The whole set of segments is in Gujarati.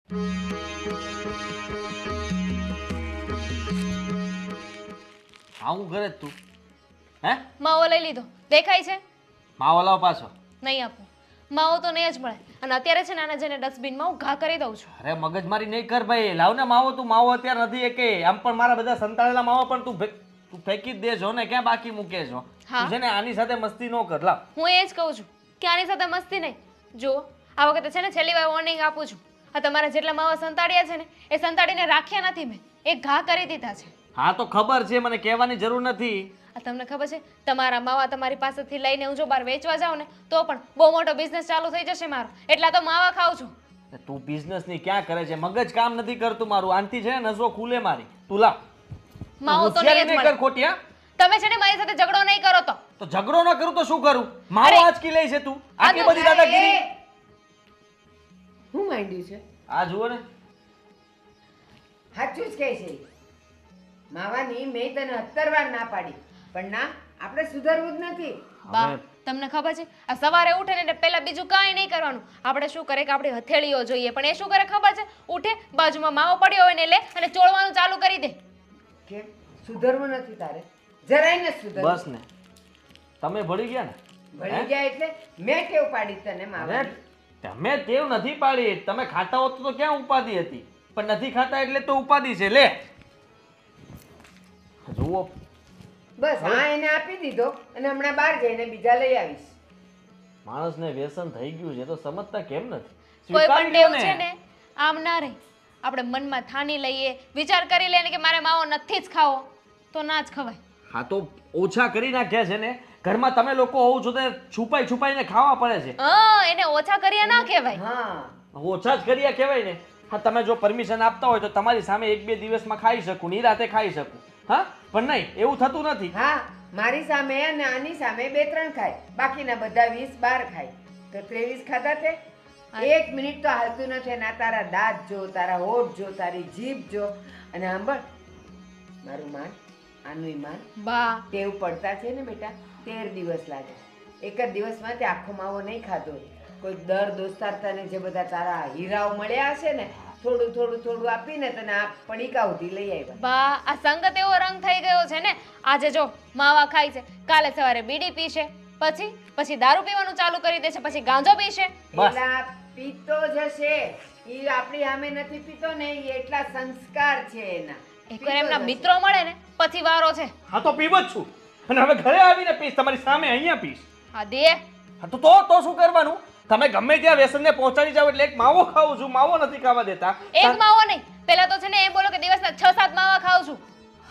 આવું ઘરે જ તું હે? માવો લઈ લીધો દેખાય છે? માવો લાવ પાછો. નહીં આપો માવો તો નહીં જ મળે. અને અત્યારે છે ને આને જઈને ડસ્ટબિનમાં હું ઘા કરી દઉં છું. અરે મગજમારી નહીં કર ભાઈ, લાવ ને માવો. તું માવો અત્યારે નથી એ કે આમ પણ મારા બધા સંતાડેલા માવો પણ તું ફેંકી જ દેજો ને, ક્યાં બાકી મૂકે છો? તું છે ને આની સાથે મસ્તી ન કર. લાવ. હું એ જ કહું છું કે આની સાથે મસ્તી નહીં. જો આ વખતે છે ને છેલ્લી વાર વોર્નિંગ આપું છું. આ તમારા જેટલા માવા સંતાડ્યા છે ને એ સંતાડીને રાખ્યા નથી મેં, એ ઘા કરી દીધા છે. હા તો ખબર છે, મને કહેવાની જરૂર નથી. આ તમને ખબર છે તમારા માવા તમારી પાસેથી લઈને હું જો બહાર વેચવા જાઉં ને તો પણ બહુ મોટો બિઝનેસ ચાલુ થઈ જશે મારો, એટલા તો માવા ખાઉં છું. તું બિઝનેસ ની ક્યાં કરે છે? મગજ કામ નથી કરતું મારું. આનથી છે ને નસો ખુલે મારી. તું લાવ માવો તો નહીં જ મળે. કર ખોટિયા. તમે છે ને મારી સાથે ઝઘડો નહીં કરો તો ઝઘડો ન કરું તો શું કરું? માવો આંચકી લે છે તું. આટલી બધી દાદાગીરી શું માંડ્યું છે? આ જુઓ ને, સાચું જ કહે છે. માવાની મેં તને 17 વાર ના પાડી, પણ ના, આપણે સુધરવું જ નથી. બા તમને ખબર છે આ સવારે ઉઠે ને એટલે પહેલા બીજું કાંઈ નહીં કરવાનું. આપણે શું કરે કે આપણી હથેળીઓ જોઈએ, પણ એ શું કરે ખબર છે? ઉઠે બાજુમાં માવો પડ્યો હોય ને લે અને ચોળવાનું ચાલુ કરી દે. કેમ સુધરવું નથી તારે? જરાય ન સુધર. બસ ને તમે ભળી ગયા ને. ભળી ગયા એટલે મેં ટેવ પાડી તને માવાની. તમે ટેવ નથી પાડી. તમે ખાતા હોત તો ક્યાં ઉપાધિ હતી, પણ નથી ખાતા એટલે તો ઉપાધિ છે. લે જુઓ, બસ હા એને આપી દીધો અને હમણાં બહાર જઈને બીજા લઈ આવીશ. માણસને વ્યસન થઈ ગયું છે તો સમજતા કેમ નથી? કોઈ પણ સ્વીકારી લો ટેવ છે ને આમ ના રહે. આપણે મનમાં ઠાની લઈએ, વિચાર કરી લઈએ કે મારે માવો નથી જ ખાવો તો ના જ ખવાય. હા તો ઓછા કરી નાખ્યા છે ને. ઘરમાં તમે લોકો હોવ છો તો છુપાઈ છુપાઈને ખાવા પડે છે. એને ઓછા કર્યા ના કહેવાય. હા ઓછા જ કર્યા કહેવાય ને. હા તમે જો પરમિશન આપતા હોય તો તમારી સામે 1-2 દિવસમાં ખાઈ શકું, નિરાતે ખાઈ શકું. હા પણ નહીં, એવું થતું નથી. હા મારી સામે અને આની સામે 2-3 ખાય, બાકીના બધા 20-12 ખાય. તો 23 ખાધા તે? 1 મિનિટ તો હાલતું નથી. ના તારા દાંત જો, તારા હોઠ જો, તારી જીભ જો. અને સાંભળ, મારું માન, આનું માન. બા ટેવ પડતા છે ને બેટા 13 દિવસ લાગે. એક જ દિવસમાં તે આખો માવો નહીં ખાધો હોય. કોઈ દર દોસ્તાર તને જે બધા તારા હીરાઓ મળ્યા હશે ને, થોડું થોડું થોડું આપીને તને આ પડીકા સુધી લઈ આવ્યા. બા આ સંગત એવો રંગ થઈ ગયો છે ને. આજે જો માવા ખાય છે, કાલે સવારે બીડી પીશે, પછી દારૂ પીવાનું ચાલુ કરી દેશે, પછી ગાંજો પીશે. એટલા પીતો જશે. ઈ આપણી સામે નથી પીતો ને, ઈ એટલા સંસ્કાર છે એના. એકવાર એમના મિત્રો મળે ને પછી વારો છે. હા તો પીવ જ છું, અને હવે ઘરે આવીને પીશ, તમારી સામે અહીંયા પીશ. હા દે. હા તો શું કરવાનું? તમે ગમે ત્યાં વ્યસનને પહોંચાડી જાવ એટલે એક માવો ખાઉં છું, માવો નથી ખાવા દેતા. એક માવો નહીં, પહેલા તો છે ને એમ બોલો કે દિવસના 6-7 માવા ખાઉં છું.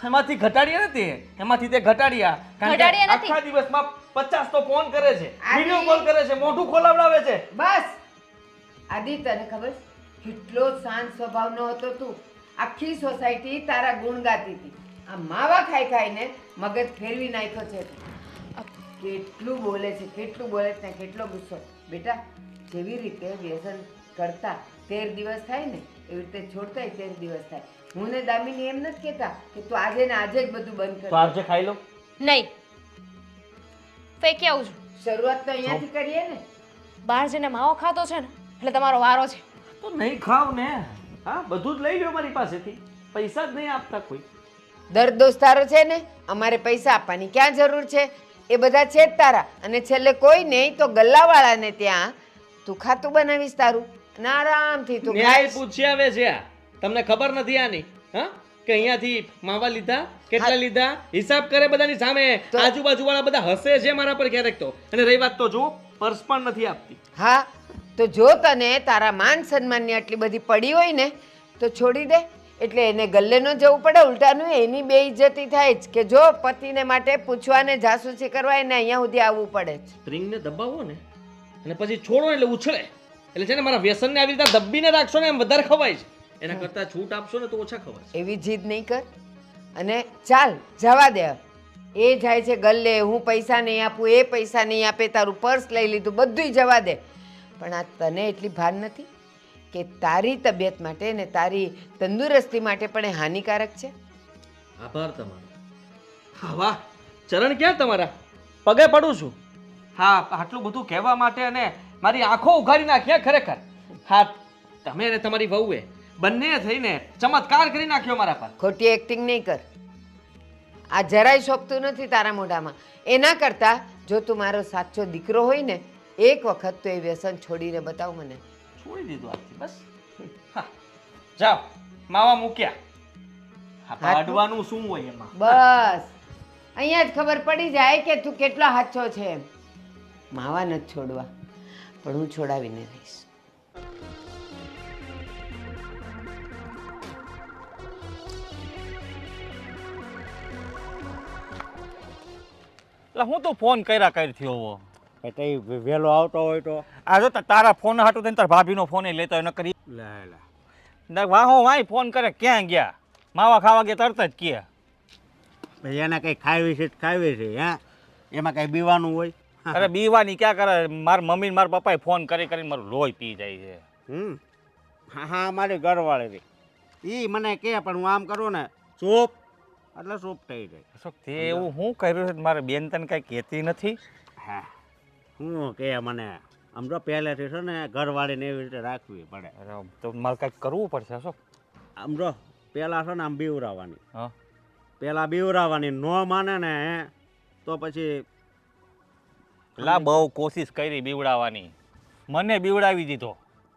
એમાંથી ઘટાડ્યા નથી, એમાંથી તે ઘટાડ્યા. કારણ કે ઘટાડ્યા નથી. આખા દિવસમાં 50 તો ફોન કરે છે, વિડિયો કોલ કરે છે, મોઢું ખોલાવડાવે છે. બસ આદિ તને ખબર છે? કેટલો શાંત સ્વભાવનો હતો તું. આખી સોસાયટી તારા ગુણ ગાતી હતી. આ માવા ખાઈ ખાઈને મગજ ફેરવી નાખ્યો છે. કેટલું બોલે છે, કેટલું બોલે છે, કેટલો ગુસ્સો. બેટા જેવી રીતે વ્યસન કરતા 13 દિવસ થાય ને, એવી રીતે છોડતાય 13 દિવસ થાય. હું ને દામિની એમ નથી કહેતા કે તું આજે ને આજે જ બધું બંધ કર. તો આજે ખાઈ લો. નહીં, ફેંકી આવું છું. શરૂઆત તો અહીંયાથી કરીએ ને. બહાર જઈને માવો ખાતો છે ને એટલે તમારો વારો છે. તો નહીં ખાવ ને. હા બધું જ લઈ લો મારી પાસેથી, પૈસા જ નહીં આપતા કોઈ. દર દોસ્તારો છે ને, અમારે પૈસા આપવાની ક્યાં જરૂર છે? એ બધા છે જ તારા. અને છેલ્લે કોઈ નહીં તો ગલ્લાવાળાને ત્યાં તું ખાતું બનાવીશ તારું, અને આરામથી તું ન્યાય ખાઈશ. પૂછી આવે છે આ. તમને ખબર નથી આની? હા કે અહીંયાથી માવા લીધા, કેટલા લીધા, હિસાબ કરે બધાની સામે. આજુબાજુ વાળા બધા હસે છે મારા પર ક્યારેક તો. અને રહી વાત તો જો પર્સ પણ નથી આપતી. હા તો જો તને તારા માન સન્માનની આટલી બધી પડી હોય ને તો છોડી દે. એટલે એને ગલ્લે ન જવું પડે, ઉલટાનું એની બેઇજ્જતી થાય જ કે જો પતિને માટે પૂછવાને જાસૂસી કરવા એને અહીંયા સુધી આવવું પડે છે. સ્પ્રિંગને દબાવો ને અને પછી છોડો એટલે ઉછળે. એટલે છે ને મારા વ્યસનને આવી રીતે દબીને રાખશો ને એમ વધારે ખવાય છે. એના કરતા છૂટ આપશો ને તો ઓછા ખવાય. એવી જીદ નહીં કર. અને ચાલ જવા દે. એ જાય છે ગલ્લે, હું પૈસા નહીં આપું, એ પૈસા નહીં આપે, તારું પર્સ લઈ લીધું, બધુંય જવા દે. પણ આ તને એટલી ભાન નથી કે તારી તબિયત માટે ને તારી તંદુરસ્તી માટે પણ એ હાનિકારક છે. આભાર તમારો. હા વાહ, ચરણ ક્યાં તમારા? પગે પડું છું. હા આટલું બધું કહેવા માટે અને મારી આંખો ઉઘાડી નાખ્યા ખરેખર. હા તમે ને તમારી વહુએ બંને થઈને ચમત્કાર કરી નાખ્યો મારા પર. ખોટી એક્ટિંગ નહીં કર. આ જરાય શોભતું નથી તારા મોઢામાં. એના કરતાં જો તું મારો સાચો દીકરો હોય ને એક વખત તો એ વ્યસન છોડીને બતાવ મને. છોડી દીધું આજથી બસ. હા, જાઓ માવા મૂક્યા. હા, પાડવાનું શું હોય એમાં? બસ અહીંયા જ ખબર પડી જાય કે તું કેટલો હાચો છે એમ. માવા નથી છોડવા, પણ હું છોડાવીને રહીશ. એટલે હું તો ફોન કર્યા કરી થયો કઈ વહેલો આવતો હોય તો આ જો તારા ફોન હાટું થઈને તારા ભાભીનો ફોન લેતો હોય ન કરી લે લે વાહો વાય ફોન કરે ક્યાં ગયા માવા ખાવા ગયા તરત જ કે પછી એને કઈ ખાવી છે ખાવી છે હે એમાં કઈ બીવાનું હોય અરે બીવાની ક્યાં કરે મારા મમ્મી ને મારા પપ્પાએ ફોન કરીને મારું લોહી પી જાય છે. હા હા મારી ઘરવાળી ઈ મને કે પણ હું આમ કરું ને ચૂપ એટલે ચૂપ થઈ જાય. અશોક તે એવું હું કર્યું છે મારે બેન તને કઈ કહેતી નથી. હા હું કે મને આમ તો પહેલેથી છે ને ઘરવાળીને એવી રીતે રાખવી પડે. અરે તો મારે કંઈક કરવું પડશે અશોક. આમ તો પહેલાં છે ને આમ બીવરાવાની હા પહેલાં બીવરાવાની ન માને ને તો પછી લા બહુ કોશિશ કરી બીવડાવવાની મને બીવડાવી દીધો.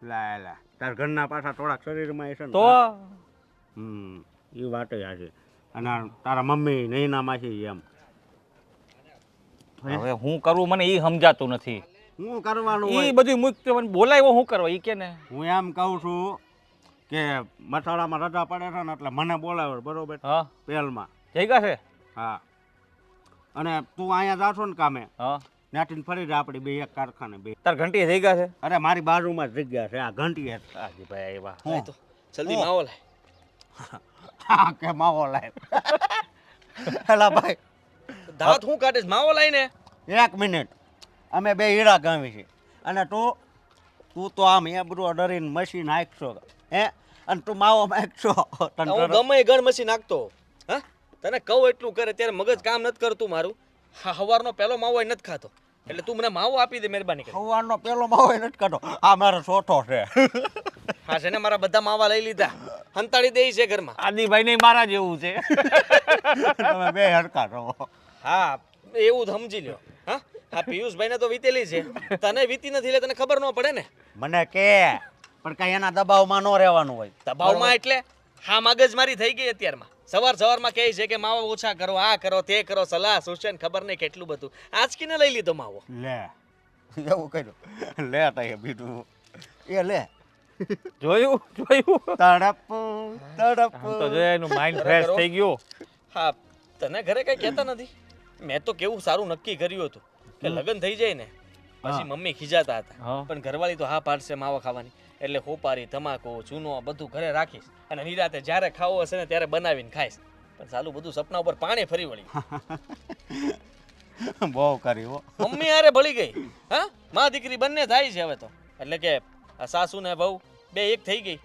લા લા તાર ઘરના પાછા થોડાક શરીરમાં છે ને તો એ વાત છે. અને તારા મમ્મી નૈનામાં છે એમ હવે હું કરવું મને એ સમજાતું નથી. હું કરવાનું એ હોય બધું મુક્ત મને બોલાવ્યો હું કરવા એ કે ને હું એમ કહું છું કે મસાલામાં રજા પડે છે ને એટલે મને બોલાવે બરોબર હા પહેલમાં. જઈ ગયા છે. હા અને તું અહીંયા જાશો ને કામે હા નાટીને ફરી જ આપણી બે એક કારખાને બે. તાર ઘંટી થઈ ગયા છે. અરે મારી બાજુમાં જ જગ્યા છે આ ઘંટી હે. હાજી ભાઈ આવ્યા. હું તો જલ્દી માવો લાય. હા કે માવો લાય હેલા ભાઈ દાંત હું કાઢે છે? માવો લાય ને. એક મિનિટ અમે બે હીરા ગામી છે અને તું તો આમ એ બધું ડરીને મશીન નાખશો હે અને તું માવો નાખશો તને હું ગમે એ ગણ મસી નાખતો. હા, તને કહું એટલું કરે ત્યારે મગજ કામ નથી કરતું મારું. હા, હવારનો પહેલો માવો નથી ખાતો એટલે તું મને માવો આપી દે મહેરબાની કરી. સવારનો પેલો માવો નથી કાઢો આ મારો ચોથો છે. હા છે ને, મારા બધા માવા લઈ લીધા, હંતાડી દે છે ઘરમાં. આદિભાઈ ને મારા જેવું છે. તમે બે હરકા રહો. હા, એવું જ સમજી લ્યો. હા હા, પિયુષભાઈને તો વીતેલી છે, તને વીતી નથી એટલે તને ખબર ન પડે ને. મને કે પણ કઈ એના દબાવમાં ન રહેવાનું હોય. દબાવમાં એટલે હા મગજમારી થઈ ગઈ અત્યારમાં. સવારમાં કહે છે કે માવા ઓછા કરો, આ કરો તે કરો, સલાહ સૂચન ખબર નહીં કેટલું બધું. આજકીને લઈ લીધો માવો. લે એવું કર્યું લે તઈ બીજું એ લે જોયું તડપ તડપ આમ તો જોયા એનું માઇન્ડ ફ્રેશ થઈ ગયું. હા, તને ઘરે કઈ કહેતા નથી. મેં તો કેવું સારું નક્કી કર્યું હતું કે લગ્ન થઈ જાય ને પછી મમ્મી ખીજાતા હતા, હા. પણ ઘરવાળી તો હા પાડશે માવા ખાવાની. એટલે હોપારી, તમાકુ, ચૂનો બધું ઘરે રાખીશ અને નિરાતે જ્યારે ખાવો હશે ને ત્યારે બનાવીને ખાઈશ. પણ સાલું બધું સપના ઉપર પાણી ફરી વળી. બહુ કર્યું હો. મમ્મી હારે ભળી ગઈ. હા, માં દીકરી બંને થાય છે હવે તો. એટલે કે આ સાસુ ને વહુ બે એક થઈ ગઈ.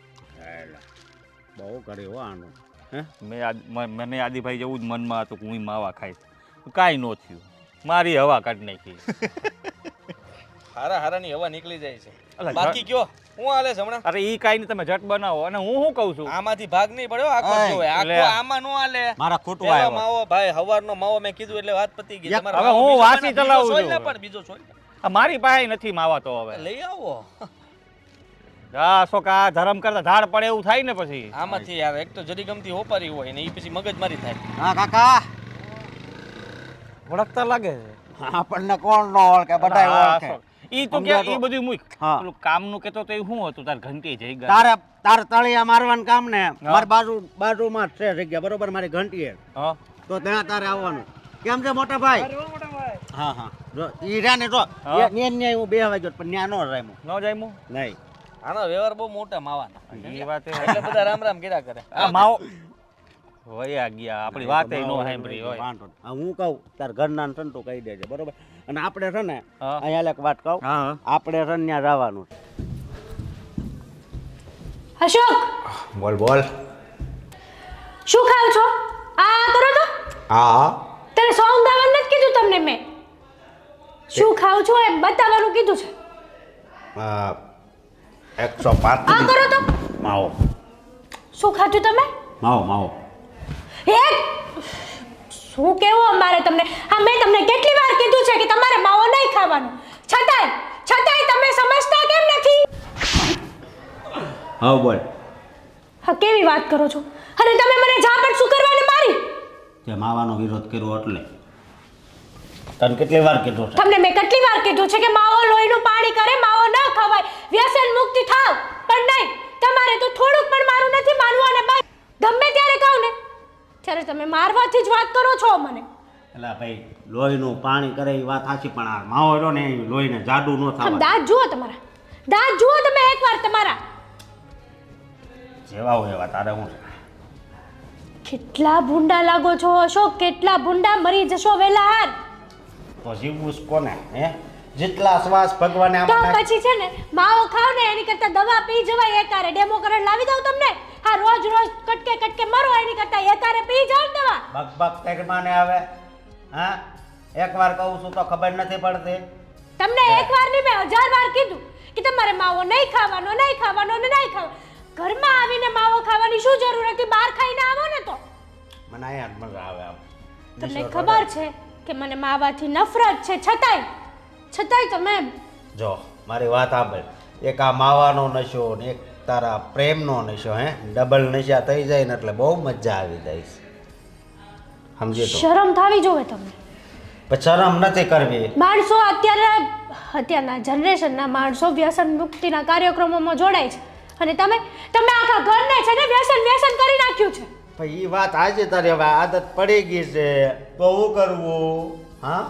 બહુ કર્યું હો આનું. હે મને આદિભાઈ જેવું જ મનમાં હતું કે હું માવા ખાઈશ, કાંઈ ન થયું. મારી હવા કાઢી નાખી. હારાની હવા નીકળી જાય છે. અલા, બાકી કયો હું હાલે છે હમણાં? અરે ઈ કાંઈ નહીં, તમે ઝટ બનાવો. અને હું શું કહું છું, આમાંથી ભાગ નહીં પડ્યો, આખો ઓય, જોવે. આખો લે. આમાં નો હાલે. મારા ખોટું પેલો આવ્યો માવો ભાઈ, હવારનો માવો મેં કીધું એટલે વાત પતી ગઈ. યા, તમારે હવે માવો હું બીજો વાસી બનાવો, ચલાવું બીજો સોય છું. લે પણ, બીજો સોય લે. આ મારી પાસે નથી માવા તો હવે. લઈ આવો. જા છોકા ધરમ કરતા ધાડ પડે એવું થાય ને પછી. આમાંથી યાર એક તો જરી ગમતી હોપારી હોય ને એ પછી મગજમારી થાય. હા કાકા ઓળખતા લાગે છે. આપણને કોણ નો ઓળખે બધા ઓળખે. ઈ તો કે સમજ્યા તો? ઈ બધું મૂક. હા. પેલું કામનું કેતો તો એ શું હતું, તાર ઘંટી જઈ ગયા. તારે તળિયા મારવાનું કામ ને મારી બાજુમાં જ છે જગ્યા બરોબર મારી ઘંટી હા તો ત્યાં તારે આવવાનું. કેમ છે મોટા ભાઈ? હા હા જો ઈ રહ્યા ને જો હા. ન્યા હું બે વાગ્યો પણ ન્યા નો રામ્યો ન જાયમું નહીં. આનો વ્યવહાર બહુ મોટા માવાના. એ વાત એટલે બધા રામ રામ કર્યા કરે. આ માવો વયા ગયા, આપણી વાત નો સાંભળી હોય. વાંધો નહીં. હા, હું કહું તાર ઘરના છે ને તું કહી દેજે બરોબર. અને આપણે છે ને હા. અહીંયા એક વાત કહું હા આપણે છે ને ત્યાં જવાનું છે. અશોક, બોલ બોલ. શું ખાવ છો? આ કરો તો હા તને સોંગ ગાવાનું નથી કીધું તમને મેં? શું ખાવ છો એ બતાવવાનું કીધું છે. 105 આ કરો તો માવો શું ખાધું તમે માવો માવો હે શું કેવું અમારે તમને હા મેં તમને કેટલી વાર કીધું છે કે તમારે માવો નહીં ખાવાનો છતાંય તમે સમજતા કેમ નથી હા બોલ હા કેવી વાત કરો છો અને તમે મને ઝાપટ શું કરવાને મારી તે માવાનો વિરોધ કર્યો એટલે તને કેટલી વાર કીધું છે તમને મેં કેટલી વાર કીધું છે કે માવો લોહીનું પાણી કરે માવો ન ખવાય વ્યસન મુક્તિ થાવ પણ નહીં તમારે તો થોડુંક પણ મારું નથી માનવું અને બસ ગમે ત્યારે કહું ને ત્યારે તમે મારવાથી જ વાત કરો છો મને એટલે ભાઈ લોહીનું પાણી કરે એ વાત સાચી પણ આ માવો રહ્યો ને એ લોહીને જાડુ ન આમ થાય દાંત જુઓ તમારા દાંત જુઓ તમે એકવાર તમારા જેવા હોય એવા તારે હું છે કેટલા ભૂંડા લાગો છો અશોક કેટલા ભૂંડા મરી જશો વેલા હાર તો જીવવું જ કોને હે જેટલા શ્વાસ ભગવાને તો આમાં પછી છે ને માવો ખાવ ને એની કરતા દવા પી જવાય એકારે ડેમો કરડ લાવી દઉં તમને હા રોજ કટકે મરો એની કરતા એકારે પી જાવ ને દવા બક તેરમાં ને આવે હા એકવાર કહું છું તો ખબર નથી પડતી તમને એકવાર નહીં મેં 1000 વાર કીધું કે તમારે માવો નહીં ખાવાનો ને નહીં ખાવાનો ઘરમાં આવીને માવો ખાવાની શું જરૂર હતી બહાર ખાઈને આવો ને તો મને અહીંયા જ મજા આવે આમ તમને ખબર છે કે મને માવાથી નફરત છે છતાંય તમે જો મારી વાત સાંભળ એક આ માવાનો નશો ને એક તારા પ્રેમનો નશો હે ડબલ નશા થઈ જાય ને એટલે બહુ મજા આવી જાય છે સમજી તો શરમ થાવી જોવે તમને પણ શરમ નથી કરવી માણસો અત્યારના જનરેશનના માણસો વ્યસન મુક્તિના કાર્યક્રમોમાં જોડાય છે અને તમે આખા ઘરને છે ને વ્યસન કરી નાખ્યું છે ભાઈ એ વાત આજે તારી હવે આદત પડી ગઈ છે તો શું કરવું હા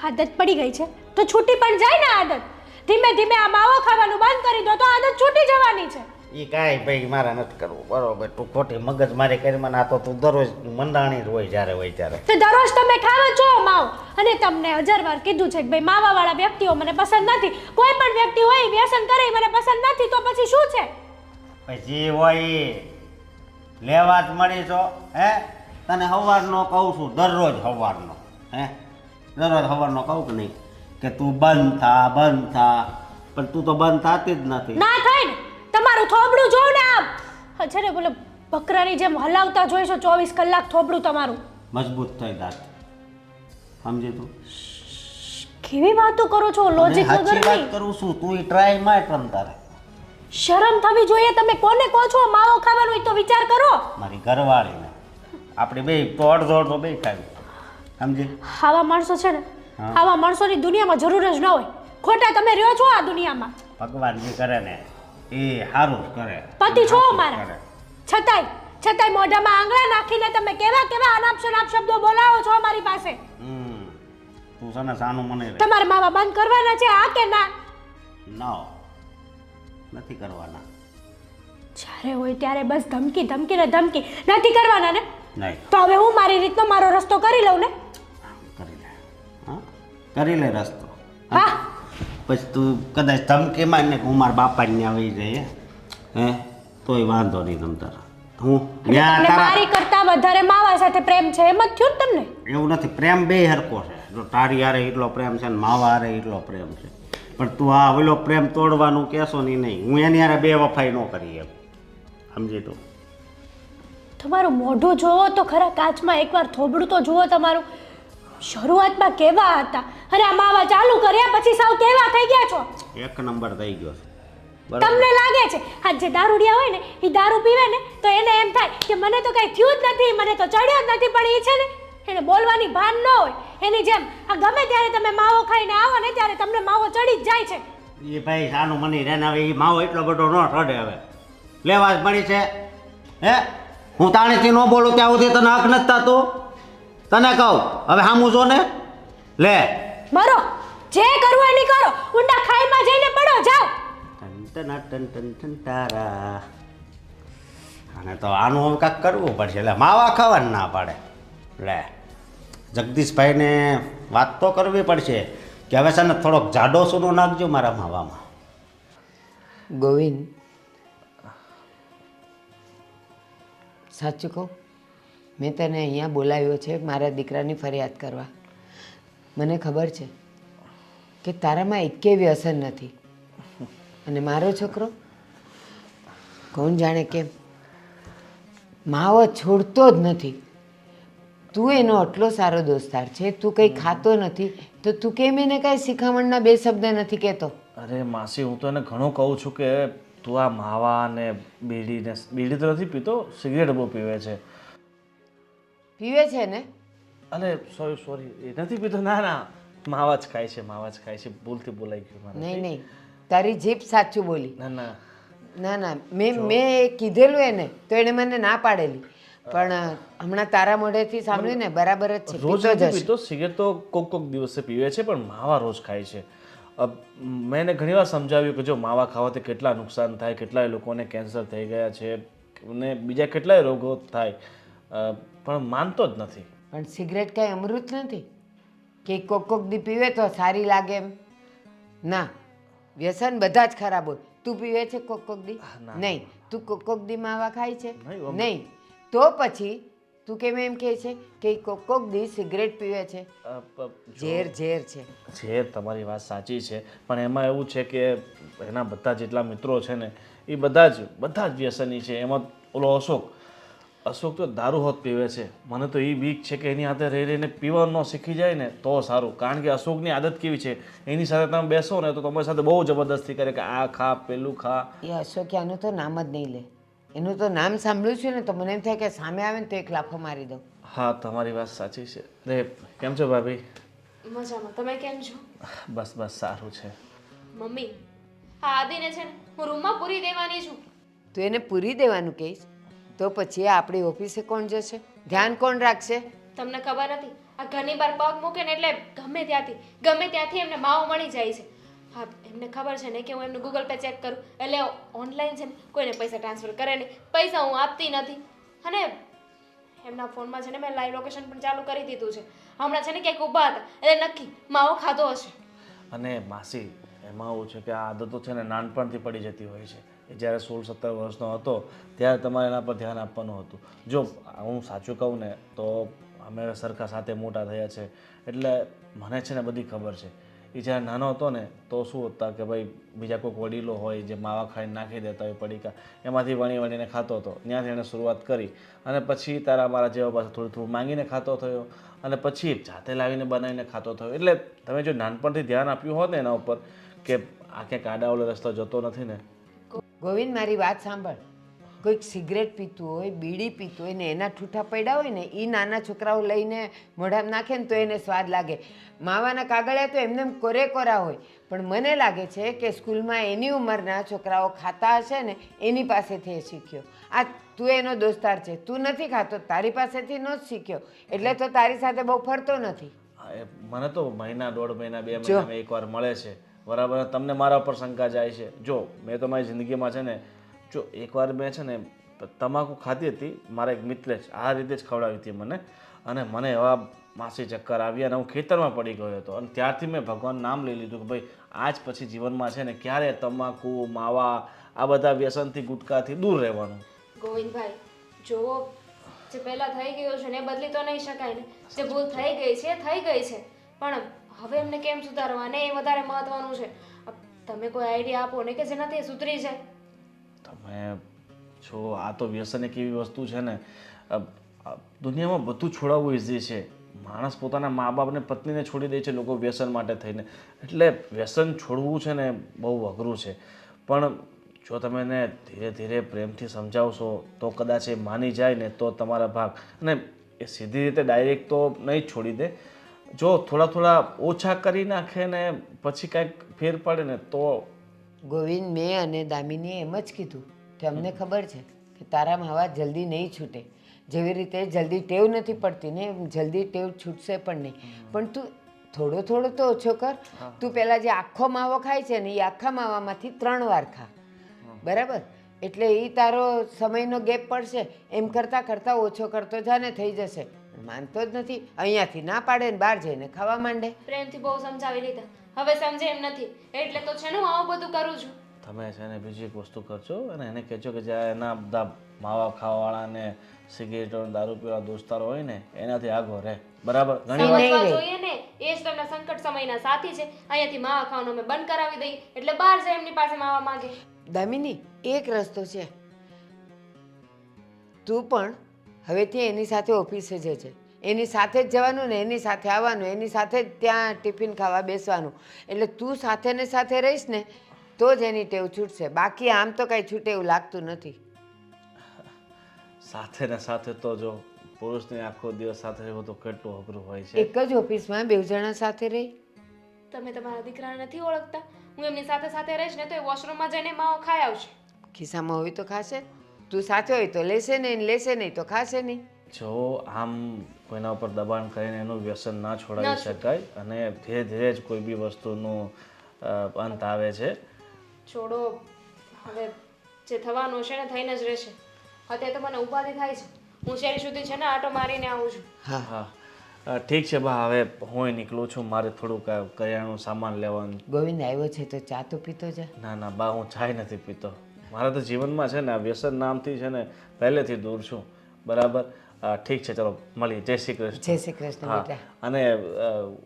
આદત પડી ગઈ છે તો છૂટી પણ જાય ને આદત ધીમે ધીમે આ માવો ખાવાનું બંધ કરી દો તો આદત છૂટી જવાની છે એ કાંઈ ભાઈ મારે નથી કરવું બરોબર તું ખોટી મગજ મારી કરી મને આ તો તું દરરોજ મંડાણી જ હોય જ્યારે હોય ત્યારે તો દરરોજ તમે ખાવો છો માવો અને તમને 1000 વાર કીધું છે કે ભાઈ માવાવાળા વ્યક્તિઓ મને પસંદ નથી કોઈ પણ વ્યક્તિ હોય વ્યસન કરે મને પસંદ નથી તો પછી શું છે પછી હોય ઈ લેવા જ મળી છો હે તને સવારનો કહું છું દરરોજ સવારનો હે દરરોજ સવારનો કહું કે નહીં કે તું બંધ થા પણ તું તો બંધ થતી જ નથી ના થાય ને તમારું થોબડું જોઉં ને આમ છે ને બોલે બકરાની જેમ હલાવતા જોઈશો 24 કલાક થોબડું તમારું મજબૂત થઈ દાંત સમજી તું કેવી વાતો કરો છો લોજિક સાચી વગરની વાત કરું છું તું ટ્રાય માર તમ તારે શરમ થવી જોઈએ તમે કોને કહો છો માવો ખાવાનું હોય તો વિચાર કરો મારી ઘરવાળીને આપણે બે તો અડધો બે ખાવી સમજી આવા માણસો છે ને આવા માણસોની દુનિયામાં જરૂર જ ન હોય ખોટા તમે રહ્યો છો આ દુનિયામાં ભગવાન જે કરે ને એ સારું જ કરે પતિ છો મારા છતાંય મોઢામાં આંગળા નાખીને તમે કેવા અનાપ શનાપ શબ્દો બોલાવો છો અમારી પાસે તું છે ને સાનું મને રે તમારે માવા બંધ કરવાના છે આ કે ના નથી કરવાના જ્યારે હોય ત્યારે બસ ધમકી નથી કરવાના ને નહીં તો હવે હું મારી રીતનો મારો રસ્તો કરી લઉં ને કરી લે હા કરી લે રસ્તો હા પછી તું કદાચ ધમકી મારને કે હું મારા બાપાને આવી જાય હે તોય વાંધો નહીં તમ તારા હું તમને મારી કરતા વધારે માવા સાથે પ્રેમ છે એમ જ થયું ને તમને એવું નથી પ્રેમ બે હરકો છે જો તારી હારે એટલો પ્રેમ છે ને માવા હારે એટલો પ્રેમ છે પણ તું આ ઓલો પ્રેમ તોડવાનું કહેશો નહીં હું એની હારે બે વફાઈ ન કરી એમ સમજી તું તમારું મોઢું જોવો તો ખરા કાચમાં એકવાર થોબડું તો જુઓ તમારું શરૂઆતમાં કેવા હતા અને આ માવા ચાલુ કર્યા પછી સાવ કેવા થઈ ગયા છો એક નંબર થઈ ગયો છે તમને લાગે છે આ જે દારૂડિયા હોય ને એ દારૂ પીવે ને તો એને એમ થાય કે મને તો કઈ થયું જ નથી મને તો ચડ્યો જ નથી પણ એ છે ને એને બોલવાની ભાન ન હોય એની જેમ આ ગમે ત્યારે તમે માવો ખાઈને આવો ને ત્યારે તમને માવો ચડી જ જાય છે એ ભાઈ સાનું મની રે ને હવે એ માવો એટલો બધો ન ચડે હવે લેવા જ મળી છે હે હું તાણીથી ન બોલું ત્યાં સુધી તને હક નથી થતું તને કહું હવે સામું જો ને લે મરો જે કરવું એની કરો ઊંડા ખાઈમાં જઈને પડો જાઓ ટન તારા અને તો આનું હવે કાંઈક કરવું પડશે એટલે માવા ખાવાનું ના પાડે લે જગદીશભાઈને વાત તો કરવી પડશે કે હવે છે ને થોડોક જાડો સૂનો નાખજો મારા માવામાં ગોવિંદ સાચું કહું મેં તને અહીંયા બોલાવ્યો છે મારા દીકરાની ફરિયાદ કરવા મને ખબર છે કે તારામાં એકે વ્યસન નથી અને મારો છોકરો કોણ જાણે કેમ માવો છોડતો જ નથી. તું એનો આટલો સારો દોસ્તાર છે, તું કંઈ ખાતો નથી તો તું કેમ એને કાંઈ શિખામણના બે શબ્દ નથી કહેતો? અરે માસી, હું તો એને ઘણું કહું છું કે તું આ માવા ને બીડી તો નથી પીતો, સિગરેટ બહુ પીવે છે. પીવે છે ને? અરે સોરી, એ નથી પીતો. ના ના, માવા જ ખાય છે, માવા જ ખાય છે. ભૂલથી બોલાઈ ગયું મારે. નહીં નહીં, તારી જીભ સાચું બોલી. ના ના, ના ના, મેં કીધેલું એને તો એણે મને ના પાડેલી, પણ હમણાં તારા મોઢેથી સાંભળ્યું ને, બરાબર જ છે. રોજ પીતો જ નથી હશે. પીતો, સિગરેટ તો કોક દિવસે પીવે છે, પણ માવા રોજ ખાય છે. મેં એને ઘણીવાર સમજાવ્યું કે જો માવા ખાવાથી કેટલા નુકસાન થાય, કેટલાય લોકોને કેન્સર થઈ ગયા છે અને બીજા કેટલાય રોગો થાય, પણ માનતો જ નથી. પણ સિગરેટ કાંઈ અમૃત નથી કે કોક દી પીવે તો સારી લાગે એમ. ના, વ્યસન બધા જ ખરાબ હોય. તું પીવે છે કોક દી? નહીં. તું કોક દી માવા ખાય છે? નહીં. તો પછી તું કેમ એમ કહે છે કે કોક દી સિગરેટ પીવે છે? ઝેર ઝેર છે. ઝેર, તમારી વાત સાચી છે, પણ એમાં એવું છે કે એના બધા જેટલા મિત્રો છે ને એ બધા જ વ્યસની છે. એમાં ઓલો અશોક તો દારૂ હોત પીવે છે. મને તો એ બીક છે કે એની હાથે રહી રહીને પીવાનું શીખી જાય ને તો સારું. કારણ કે અશોકની આદત કેવી છે, એની સાથે તમે બેસો ને તો તમારી સાથે બહુ જબરદસ્તી કરે કે આ ખા, પેલું ખા. એ અશોક્યાનું તો નામ જ નહીં લે. એનું તો નામ સાંભળ્યું છે ને તો મને એમ થાય કે સામે આવે ને તો એક લાફો મારી દઉં. હા, તમારી વાત સાચી છે. અરે કેમ છો ભાભી? મજામાં. તમે કેમ છો? બસ સારું છે. મમ્મી, આ આદિને છે ને હું રૂમમાં પૂરી દેવાની છું. તું એને પૂરી દેવાનું કહીશ તો પછી આપણી ઓફિસે કોણ જશે? ધ્યાન કોણ રાખશે? તમને ખબર નથી, આ ઘરની બહાર પગ મૂકે ને એટલે ગમે ત્યાંથી એમને માવો મળી જાય છે. હા, એમને ખબર છે ને કે હું એમનું ગૂગલ પે ચેક કરું એટલે ઓનલાઈન છે ને કોઈને પૈસા ટ્રાન્સફર કરે નહીં, પૈસા હું આપતી નથી. અને એમના ફોનમાં છે ને મેં લાઈવ લોકેશન પણ ચાલુ કરી દીધું છે. હમણાં છે ને ક્યાંક ઊભા હતા એટલે નક્કી માવો ખાધો હશે. અને માસી, એમાં એવું છે કે આ આદતો છે ને નાનપણથી પડી જતી હોય છે. એ જ્યારે 16-17 વર્ષનો હતો ત્યારે તમારે એના પર ધ્યાન આપવાનું હતું. જો હું સાચું કહું ને તો અમે સરખા સાથે મોટા થયા છે એટલે મને છે ને બધી ખબર છે. એ જ્યારે નાનો હતો ને તો શું હતા કે ભાઈ બીજા કોઈક વડીલો હોય જે માવા ખાઈને નાખી દેતા હોય પડીકા, એમાંથી વણીને ખાતો હતો. ત્યાંથી એણે શરૂઆત કરી અને પછી તારા મારા જેવા પાસે થોડું માંગીને ખાતો થયો અને પછી જાતે લાવીને બનાવીને ખાતો થયો. એટલે તમે જો નાનપણથી ધ્યાન આપ્યું હોત ને એના ઉપર કે આ ક્યાંક આડાવડો રસ્તો જતો નથી ને. ગોવિંદ, મારી વાત સાંભળ. કોઈક સિગરેટ પીતું હોય, બીડી પીતું હોય ને એના ઠૂઠા પડ્યા હોય ને એ નાના છોકરાઓ લઈને મોઢામાં નાખે ને તો એને સ્વાદ લાગે. માવાના કાગળિયા તો એમને કોરા હોય, પણ મને લાગે છે કે સ્કૂલમાં એની ઉંમરના છોકરાઓ ખાતા હશે ને એની પાસેથી એ શીખ્યો. આ તું એનો દોસ્તાર છે, તું નથી ખાતો, તારી પાસેથી ન જ શીખ્યો એટલે તો તારી સાથે બહુ ફરતો નથી. મને તો મહિના, 1.5 મહિના, 2 મહિનામાં એકવાર મળે છે, બરાબર. તમને મારા ઉપર શંકા જાય છે. જો મેં તો મારી જિંદગીમાં છે ને જો એકવાર મેં છે ને તમાકુ ખાધી હતી, મારા એક મિત્રે જ આ રીતે જ ખવડાવી હતી મને, અને મને એવા માસી ચક્કર આવ્યા અને હું ખેતરમાં પડી ગયો હતો. અને ત્યારથી મેં ભગવાનનું નામ લઈ લીધું કે ભાઈ આજ પછી જીવનમાં છે ને ક્યારે તમાકુ, માવા, આ બધા વ્યસનથી, ગુટકાથી દૂર રહેવાનું. ગોવિંદભાઈ, જો જે પહેલા થઈ ગયું છે ને એ બદલી તો નહીં શકાય ને. જે ભૂલ થઈ ગઈ છે પણ હવે એમને કેમ સુધારવા ને એ વધારે મહત્વનું છે. તમે કોઈ આઈડિયા આપો ને કે જેનાથી એ સુધરી જાય. તમે જો આ તો વ્યસન એક એવી વસ્તુ છે ને, દુનિયામાં બધું છોડાવવું ઇઝી છે. માણસ પોતાના મા બાપને, પત્નીને છોડી દે છે લોકો વ્યસન માટે થઈને. એટલે વ્યસન છોડવું છે ને બહુ અઘરું છે, પણ જો તમે એને ધીરે ધીરે પ્રેમથી સમજાવશો તો કદાચ એ માની જાય ને તો તમારા ભાગ. અને એ સીધી રીતે ડાયરેક્ટ તો નહીં જ છોડી દે. જો થોડા ઓછા કરી નાખે ને પછી કાંઈક ફેર પડે ને તો. ગોવિંદ, મેં અને દામિનીએ એમ જ કીધું કે અમને ખબર છે કે તારા માવા જલ્દી નહીં છૂટે. જેવી રીતે જલ્દી ટેવ નથી પડતી ને એમ જલ્દી ટેવ છૂટશે પણ નહીં. પણ તું થોડો તો ઓછો કર. તું પહેલાં જે આખો માવો ખાય છે ને એ આખા માવામાંથી 3 વાર ખા, બરાબર? એટલે એ તારો સમયનો ગેપ પડશે. એમ કરતાં ઓછો કરતો જાને થઈ જશે. માનતો જ નથી, અહીંયાથી ના પાડે ને બહાર જઈને ખાવા માંડે. પ્રેમથી બહુ સમજાવી લીધા, હવે સમજે એમ નથી એટલે તો છે ને હું આવું બધું કરું છું. તમે છે ને બીજી એક વસ્તુ કરજો અને એને કહેજો કે જ્યારે એના બધા માવા ખાવાવાળા ને સિગરેટો દારૂ પીવા દોસ્તારો હોય ને એનાથી આગો રહે. બરાબર? ઘણી વાર સમજવા જોઈએ ને, એ જ તમને સંકટ સમયના સાથી છે. અહીંયાથી માવા ખાવાનું અમે બંધ કરાવી દઈએ એટલે બહાર જાય એમની પાસે માવા માંગે. દામિની એક રસ્તો છે, તું પણ હવેથી એની સાથે ઓફિસે જજે, એની સાથે જ જવાનું ને એની સાથે આવવાનું, એની સાથે જ ત્યાં ટિફિન ખાવા બેસવાનું. એટલે તું સાથે ને સાથે રહીશ ને તો જ એની ટેવ છૂટશે, બાકી આમ તો કાંઈ છૂટે એવું લાગતું નથી. સાથે ને સાથે તો જો પુરુષને આખો દિવસ સાથે રહેવું તો કેટલું અઘરું હોય છે. એક જ ઓફિસમાં 2 જણા સાથે રહી. તમે તમારા દીકરાને નથી ઓળખતા? હું એમની સાથે સાથે રહીશ ને તો એ વોશરૂમમાં જઈને માવો ખાઈ આવશે. ખિસ્સામાં હોય તો ખાશે, તું સાથે હોય તો લેશે નહીં, લેશે નહીં તો ખાશે નહીં. જો આમ કોઈના ઉપર દબાણ કરીને એનું વ્યસન ના છોડાવી શકાય અને ધીરે ધીરે જ કોઈ બી વસ્તુનું અંત આવે છે. છોડો, હવે જે થવાનું હશે ને થઈને જ રહેશે. અત્યારે તો મને ઉપાધિ થાય છે. હું શેરી સુધી છે ને આટો મારીને આવું છું. હા ઠીક છે બા, હવે હું નીકળું છું, મારે થોડુંક કરિયાણું સામાન લેવાનું. ગોવિંદ આવ્યો છે તો ચા તો પીતો જા. ના ના બા, હું ચાય નથી પીતો. મારા તો જીવનમાં છે ને આ વ્યસન નામથી છે ને પહેલેથી દૂર છું. બરાબર? ઠીક છે, ચલો મળીએ. જય શ્રી કૃષ્ણ. જય શ્રી કૃષ્ણ હા, બેટા. અને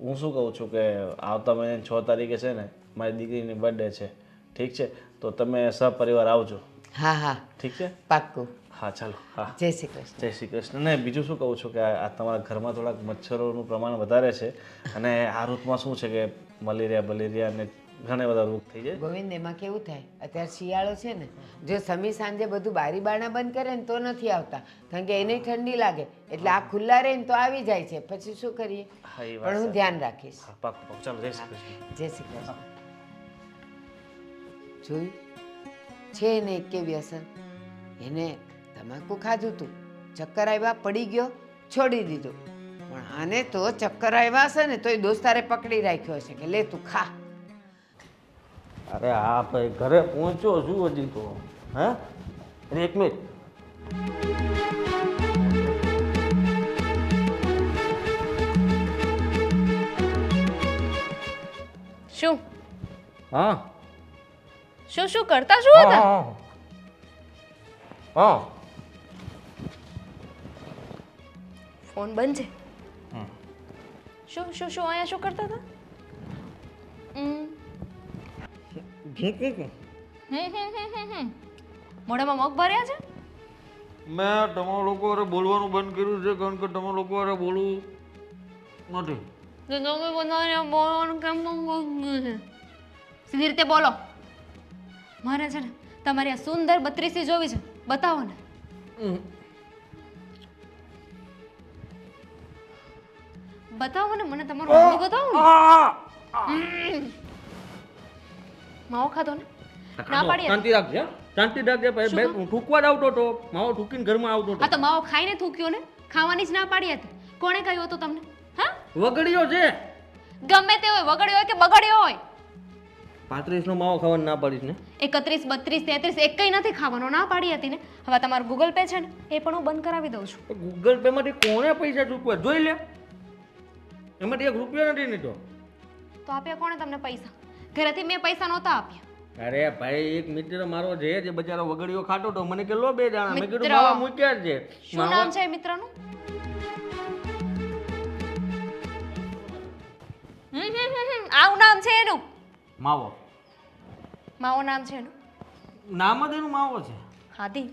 હું શું કહું છું કે આવતા મહિને 6 તારીખે છે ને મારી દીકરીની બર્થડે છે. ઠીક છે, તો તમે સહપરિવાર આવજો. હા હા ઠીક છે? પાક્કું. હા ચાલો. હા, જય શ્રી કૃષ્ણ. જય શ્રી કૃષ્ણ. ને બીજું શું કહું છું કે આ તમારા ઘરમાં થોડાક મચ્છરોનું પ્રમાણ વધારે છે અને આ ઋતુમાં શું છે કે મલેરિયા ને ઘણા બધા રોગ થઈ જાય. ગોવિંદ એમાં કેવું થાય, અત્યારે શિયાળો છે ને, જો સમી સાંજે બધું બારી બારણા બંધ કરે ને તો નથી આવતા, કારણ કે એને ઠંડી લાગે એટલે આ ખુલ્લા રહે ને તો આવી જાય છે. પછી શું કરીએ? હા, એ વાત પણ હું સાચી. ધ્યાન રાખીશ. હા, પાક્કું પાક્કું. ચાલો, જય શ્રી કૃષ્ણ. જય શ્રી કૃષ્ણ. જોયું છે ને એક કે વ્યસન, એને તમાકુ ખાધું તું, ચક્કર આવ્યા, પડી ગયો, છોડી દીધું. પણ આને તો ચક્કર આવ્યા હશે ને તોય દોસ્તારે પકડી રાખ્યો હશે કે લે તું ખા. અરે હા ભાઈ, ઘરે પહોંચ્યો છું હજી તો. હા, અરે એક મિનિટ. શું હા શું શું કરતા શું હતા? હા ફોન બંધ છે. શું શું શું અહીંયા શું કરતા હતા? મોઢામાં મગ ભર્યા છે? મેં તમારા લોકો હારે બોલવાનું બંધ કર્યું છે કારણ કે તમારા લોકો હારે બોલવું નથી. તો તમે બધાને બોલવાનું કેમ બંધ કર્યું છે? સીધી રીતે બોલો. મારે છે ને તમારી આ સુંદર 32 જોવી છે, બતાવો ને. બતાવો ને મને તમારું મોઢું બતાવો ને. માવો ખાધો ને? ના પાડી. શાંતિ રાખજે, શાંતિ રાખજે. બે ઠૂકવા જ આવતો હતો, માવો ઠૂકીને ઘરમાં આવતો હતો. આ તો માવો ખાઈને થૂક્યો ને, ખાવાની જ ના પાડી હતી. કોણે કહ્યું હતું તમને? હા, વગડ્યો છે. ગમે તે હોય, વગડ્યો હોય કે બગડ્યો હોય. 35 નો માવો ખાવાનું ના પાડીશ ને? 31, 32, 33 એકઈ નથી ખાવાનો, ના પાડી હતી ને. હવે તમારું ગૂગલ પે છે ને એ પણ હું બંધ કરાવી દઉં છું. ગૂગલ પે માંથી કોણે પૈસા ચૂકવા જોઈ લે. એમાંથી 1 રૂપિયો નથી નીકળ્યો. તો આપ્યા કોણે તમને પૈસા? ઘરેથી મેં પૈસા નહોતા આપ્યા. અરે ભાઈ, એક મિત્ર મારો છે જે બચારો વગડીયો ખાતો તો મને કે લો 2 દાણા. મેં કીધું મિત્ર? માવા મૂક્યા જ છે. શું નામ છે એ મિત્રનું? આવું નામ છે એનું? માવો. માવો નામ છે એનું? નામ જ એનું માવો છે. હાદી,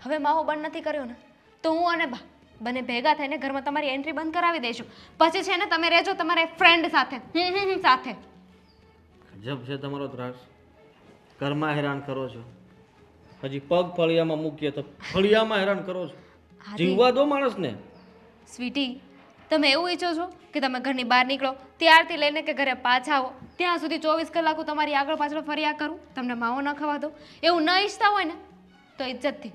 હવે માવો બંધ નથી કર્યો ને તો હું અને બા બંને ભેગા થઈને ઘરમાં તમારી એન્ટ્રી બંધ કરાવી દઈશું. પછી છે ને તમે રહેજો તમારા ફ્રેન્ડ સાથે. સાથે. ગજબ છે તમારો ત્રાસ. ઘરમાં હેરાન કરો છો, હજી પગ ફળિયામાં મૂકીએ તો ફળિયામાં હેરાન કરો છો. જીવવા દો માણસને. સ્વીટી, તમે એવું ઈચ્છો છો કે તમે ઘરની બહાર નીકળો ત્યારથી લઈને કે ઘરે પાછા આવો ત્યાં સુધી 24 કલાક હું તમારી આગળ પાછળ ફર્યા કરું, તમને માવો ન ખવા દો? એવું ન ઈચ્છતા હોય ને તો ઇજ્જતથી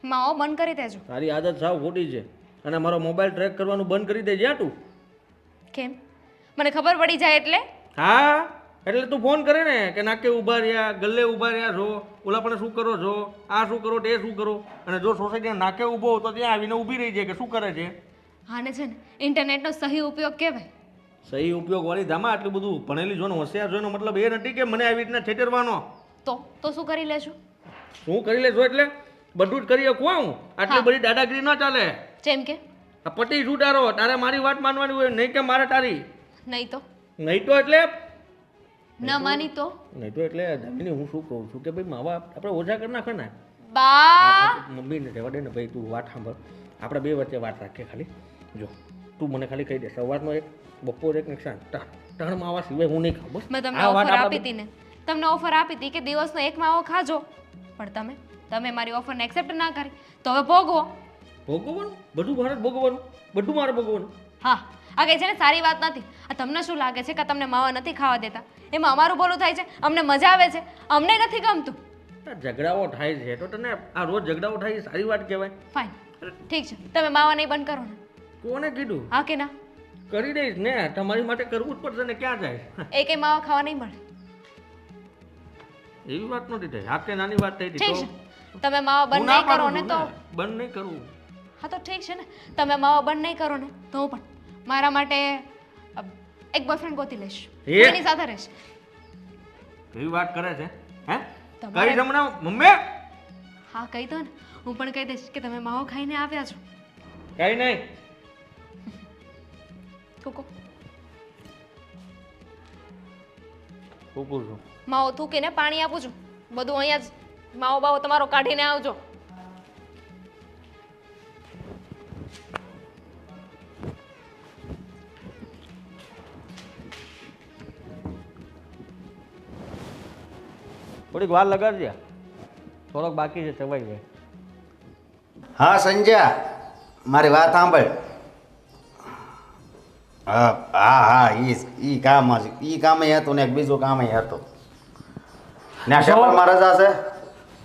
માવો બંધ કરી દેજો. તારી આદત સાવ ખોટી છે અને મારો મોબાઈલ ટ્રેક કરવાનું બંધ કરી દે જ્યાં તું. કેમ? મને ખબર પડી જાય એટલે? હા, એટલે તું ફોન કરે ને કે નાકે ઊભા રહ્યા, ગલ્લે ઊભા રહ્યા છો, ઓલા પણ શું કરો છો, આ શું કરો, તે શું કરો. અને જો સોસાયટીના નાકે ઊભો હોય તો ત્યાં આવીને ઊભી રહી જાય કે શું કરે છે. આને છે ને ઇન્ટરનેટનો સહી ઉપયોગ કહેવાય. સહી ઉપયોગ વાળી ધામા આટલું બધું ભણેલી છો ને હોશિયાર છો એનો મતલબ એ નથી કે મને આવી રીતના છેતરવાનો. તો શું કરી લેશો? શું કરી લેશો એટલે બધું જ કરી શકું હું. આટલી બધી દાદાગીરી ન ચાલે. જેમ કે આ પટી છૂટારો તારે મારી વાત માનવાની હોય, નહીં કે મારે તારી. નહીં તો નહીં તો એટલે ન માની તો નહીં તો એટલે દામિની હું શું કહું છું કે ભાઈ માવા આપણે ઓછા કરી નાખે ને. બા મમ્મીને રહેવા દે ને ભાઈ, તું વાત સાંભળ. આપણે બે વચ્ચે વાત રાખીએ ખાલી. જો તું મને ખાલી કહી દે, સવારનો એક, બપોર એક ને સાંજ 3 માવા સિવાય હું નહીં ખાઉં. બસ મેં તમને આ વાત ઓફર આપણે આપી હતી ને, તમને ઓફર આપી હતી કે દિવસનો એક માવો ખાજો, પણ તમે મારી ઓફરને એક્સેપ્ટ ના કરી, તો હવે ભોગવો. ભોગવવાનું બધું મારે જ ભોગવવાનું, બધું મારે ભોગવવાનું. હા, આ કઈ છે ને સારી વાત નથી. આ તમને શું લાગે છે કે તમને માવા નથી ખાવા દેતા, એમાં અમારું ભલું થાય છે, અમને મજા આવે છે, અમને નથી ગમતું. આ ઝઘડાઓ થાય છે તો તને આ રોજ ઝઘડાઓ થાય એ સારી વાત કહેવાય? ફાઇન, ઠીક છે, તમે માવા નહીં બંધ કરો ને. કોને કીધું? હા કે ના? કરી દઈશ ને, તમારી માટે કરવું જ પડશે ને. ક્યાં જાય? એ કઈ માવા ખાવા નહીં મળે. એવી વાત નથી થઈ, આ કે નાની વાત થઈ હતી ઠીક તો છે, તમે માવા બંધ હું ના નહીં કરો પાડું ને છું તો ને, બંધ નહીં કરવું. હા તો ઠીક છે ને, તમે માવા બંધ નહીં કરો ને તો હું પણ મારા માટે એક બોયફ્રેન્ડ ગોતી લઈશ, એ? એની સાથે રહીશ. એવી વાત કરે છે હે? તમારે- કઈ જમણા મમ્મી? હા કહી દો ને, હું પણ કહી દઈશ કે તમે માવો ખાઈને આવ્યા છો. કઈ નહીં. કુકુ કુકુ છું. માવો થૂકીને પાણી આપું છું, બધું અહીંયા જ માવો બાવો તમારો કાઢીને આવજો. થોડીક વાર લગાડજે, થોડોક બાકી છે, ચવાઈ જાય. હા સંજ્યા, મારી વાત સાંભળ. હા હા હા, ઈ કામ જ, ઈ કામે હતું ને એક બીજું કામે હતું ને. શેમાં રજા છે?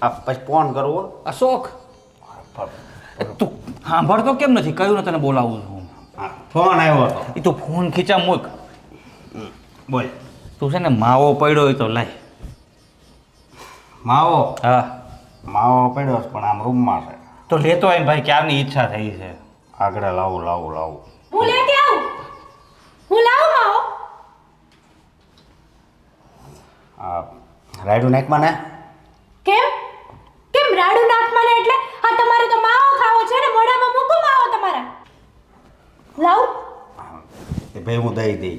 આ પછી ફોન કરવો. અશોક તું સાંભળતો કેમ નથી? કયું ને તને બોલાવું છું. હા, ફોન આવ્યો હતો. એ તું ફોન ખીચા મૂક. બોલ. તું છે ને માવો પડ્યો હોય તો લાય. માવો? હા માવો પડ્યો છે પણ આમ રૂમમાં છે. તો લેતો આવીને ભાઈ, ક્યારની ઈચ્છા થઈ છે. આગળ લાવું લાવું લાવું. હું લેતી આવું, હું લાવું માવો. હા, રાયડું નાખમાં ને. કેમ કેમ રાડુ નાખવાને એટલે? આ તમારે તો માવો ખાવો છે ને, મોઢામાં મૂકો માવો તમારા. લાવ. એ ભાઈ હું દઈ દઈ.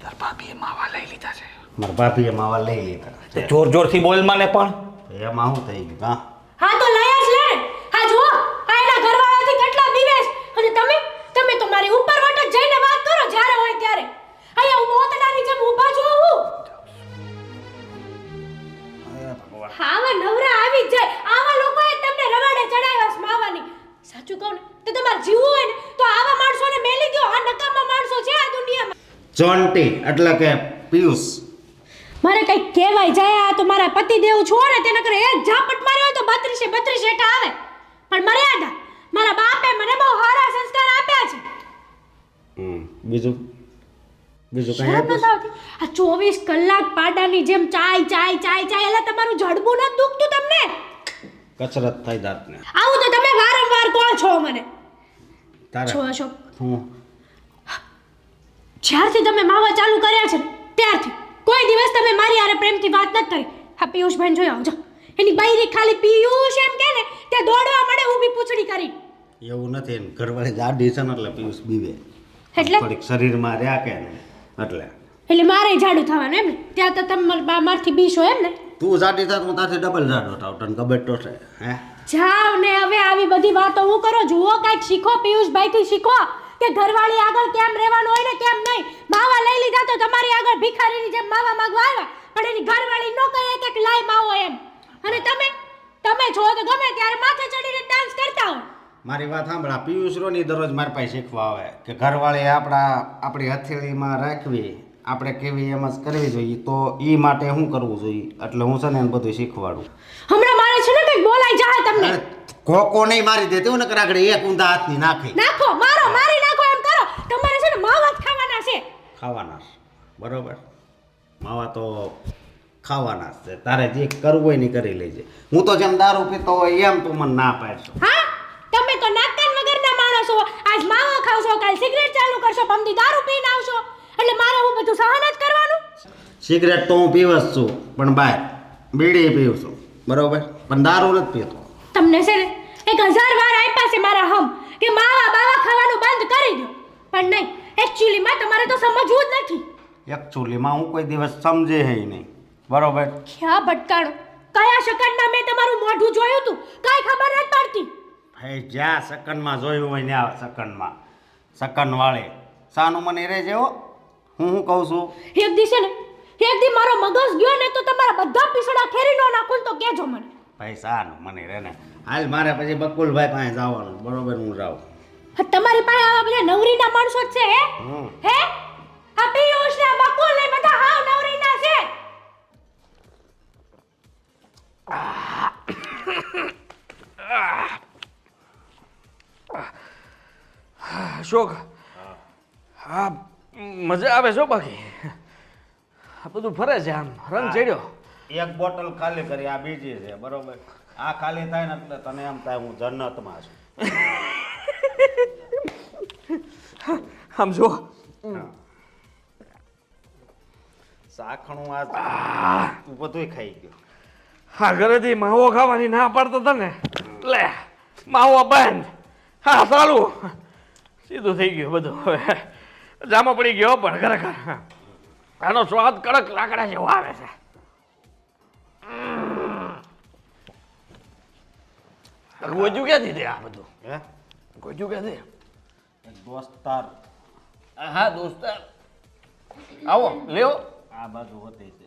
તાર ભાભીએ માવા લઈ લીધા છે. મારા ભાભીએ માવા લઈ લીધા. તો જોર જોરથી બોલ મને પણ. એમાં શું થઈ ગયું? હા, હા તો લઈ જ લે ને. હા જુઓ, આ એના ઘરવાળાથી કેટલા દિવેશ, અને તમે તો મારી ઉપર વટક જઈને વાત કરો જ્યારે હોય ત્યારે. અહીંયા હું મોતડાની જેમ ઊભા છો હું. આવા નવરા આવી જ જાય. આવા લોકોએ તમને રવાડે ચડાવ્યા છે માવાની. સાચું કહું ને તો તમારે જીવવું હોય ને તો આવા માણસોને મેલી દો. આ નકામા માણસો છે આ દુનિયામાં. ચોંટી એટલે કે પિયુષ. મારે કઈ કહેવાય જાય, આ તો મારા પતિદેવ છો ને તેના કરે એક ઝાપટ માર્યો હોય તો 32 એટા આવે. પણ મર્યાદા, મારા બાપે મને બહુ સારા સંસ્કાર આપ્યા છે. બીજું કઈ શરમ આપ્યું? નથી આવતી? આ 24 કલાક પાડાની જેમ ચાય એટલે તમારું જડબું નથી દુખતું તમને? કસરત થઈ દાંતને. આવું તો તમે વારંવાર કહો છો મને. તારે છો અશોક, હું જ્યારથી તમે માવા ચાલુ કર્યા છે ને ત્યારથી કોઈ દિવસ તમે મારી હારે પ્રેમથી વાત નથી કરી. હા પિયુષભાઈ જોઈ આવજો, એની બાયરી ખાલી પિયુષ એમ કે ને તે દોડવા મળે ઊભી પૂછડી કરી. એવું નથી, એને ઘરવાળી જાડી છે ને એટલે પિયુષ બીવે. એટલે થોડીક શરીરમાં રહ્યા કે ને એટલે મારે જાડું થવાનું એમ ને? ત્યાં તો તમે મારથી બીશો એમ ને? તું જાડી થાત હું તાથી ડબલ જાડો થાવ, તને ખબર તો છે. હે, જાવ ને હવે આવી બધી વાતો હું કરો. જુઓ કાંઈક શીખો, પિયુષભાઈથી શીખો કે ઘરવાળી આગળ કેમ રહેવાનું હોય ને કેમ નહીં. માવા લઈ લીધા તો તમારી આગળ ભિખારીની જેમ માવા માંગવા આવ્યા, પણ એની ઘરવાળી નો કહે કે લાય માવો એમ. અને તમે છો તો ગમે ત્યારે માથે ચડીને ડાન્સ કરતા હો. મારી વાત સાંભળ. આ પિયુષ રોની દરરોજ મારી પાસે શીખવા આવે કે ઘરવાળી આપણી હથેળીમાં રાખવી, આપણે કેવી એમ જ કરવી જોઈએ, તો એ માટે શું કરવું જોઈએ. એટલે હું છે ને એને બધું શીખવાડું. હમણાં મારે છે ને કંઈક બોલાઈ જાય તમને. કોકો નહીં મારી દેતી હું ને આગળ એક ઊંધા હાથની નાખી નાખો, મારો, મારી નાખો એમ કરો. તમારે છે ને માવા જ ખાવાના છે. ખાવાના છે. બરોબર, માવા તો ખાવાના જ છે. તારે જે કરવું હોય ને કરી લેજે. હું તો જેમ દારૂ પીતો હોય એમ તું મને ના પાડશો. હા, તમે તો નાકકાન વગરના માણસો. આજ માવો ખાવશો, કાલ સિગરેટ ચાલુ કરશો, પમદી દારૂ પીને આવશો. એટલે મારે હું બધું સહન જ કરવાનું. સિગરેટ તો હું પીવ જ છું, પણ બહાર બીડી પીવું છું. બરોબર, પણ દારૂ નથી પીતો. તમને છે ને 1000 વાર આપ્યા છે મારા હમ કે માવા બાવા ખાવાનું બંધ કરી દો, પણ નહીં, એકચ્યુઅલીમાં તમારે તો સમજવું જ નથી. એકચ્યુઅલીમાં હું કોઈ દિવસ સમજે હે નહીં, બરોબર? ક્યાં ભટકાણો, કયા સેકન્ડમાં મેં તમારું મોઢું જોયું હતું કાંઈ ખબર નથી પડતી. હે જ્યાં સેકન્ડમાં જોયું હોય ત્યાં સેકન્ડમાં સેકન્ડ વાળે સાનું મને રહે જેવો. હું કહું છું, એક દિવસે ને એક દી મારો મગજ ગયો ને તો તમારા બધા પીસડા ખેરી નો નાખું તો કહેજો મને. ભાઈ સાનું મને રહે ને. હાલ મારે પછી બકુલભાઈ પાસે જવાનું, બરોબર? હું જાઉં. હા, તમારી પાસે આવા બધા નવરીના માણસો જ છે હમ. હે આ પિયુષ ને બકુલ ને બધા હાવ નવરીના છે. અશોક, હા મજા આવે છો બાકી આ બધું ફરે છે, આમ રંગ ચડ્યો. એક બોટલ ખાલી કરી, આ બીજી છે, બરોબર? આ ખાલી થાય ને એટલે તને એમ થાય હું જન્નતમાં છું. આમ જો સાખણું આ બધું ખાઈ ગયો. હા, ઘરેથી માવો ખાવાની ના પાડતો હતો ને, લે માવો બંધ. હા, સારું, સીધું થઈ ગયું બધું. હવે જામો પડી ગયો, પણ ખરેખર આનો સ્વાદ કડક લાકડા જેવો આવે છે. ગોજું ક્યાંથી દે આ બધું? હે ગોજું ક્યાંથી? એક દોસ્તાર હા દોસ્તાર, આવો લેવો. આ બાજુ હોતી છે.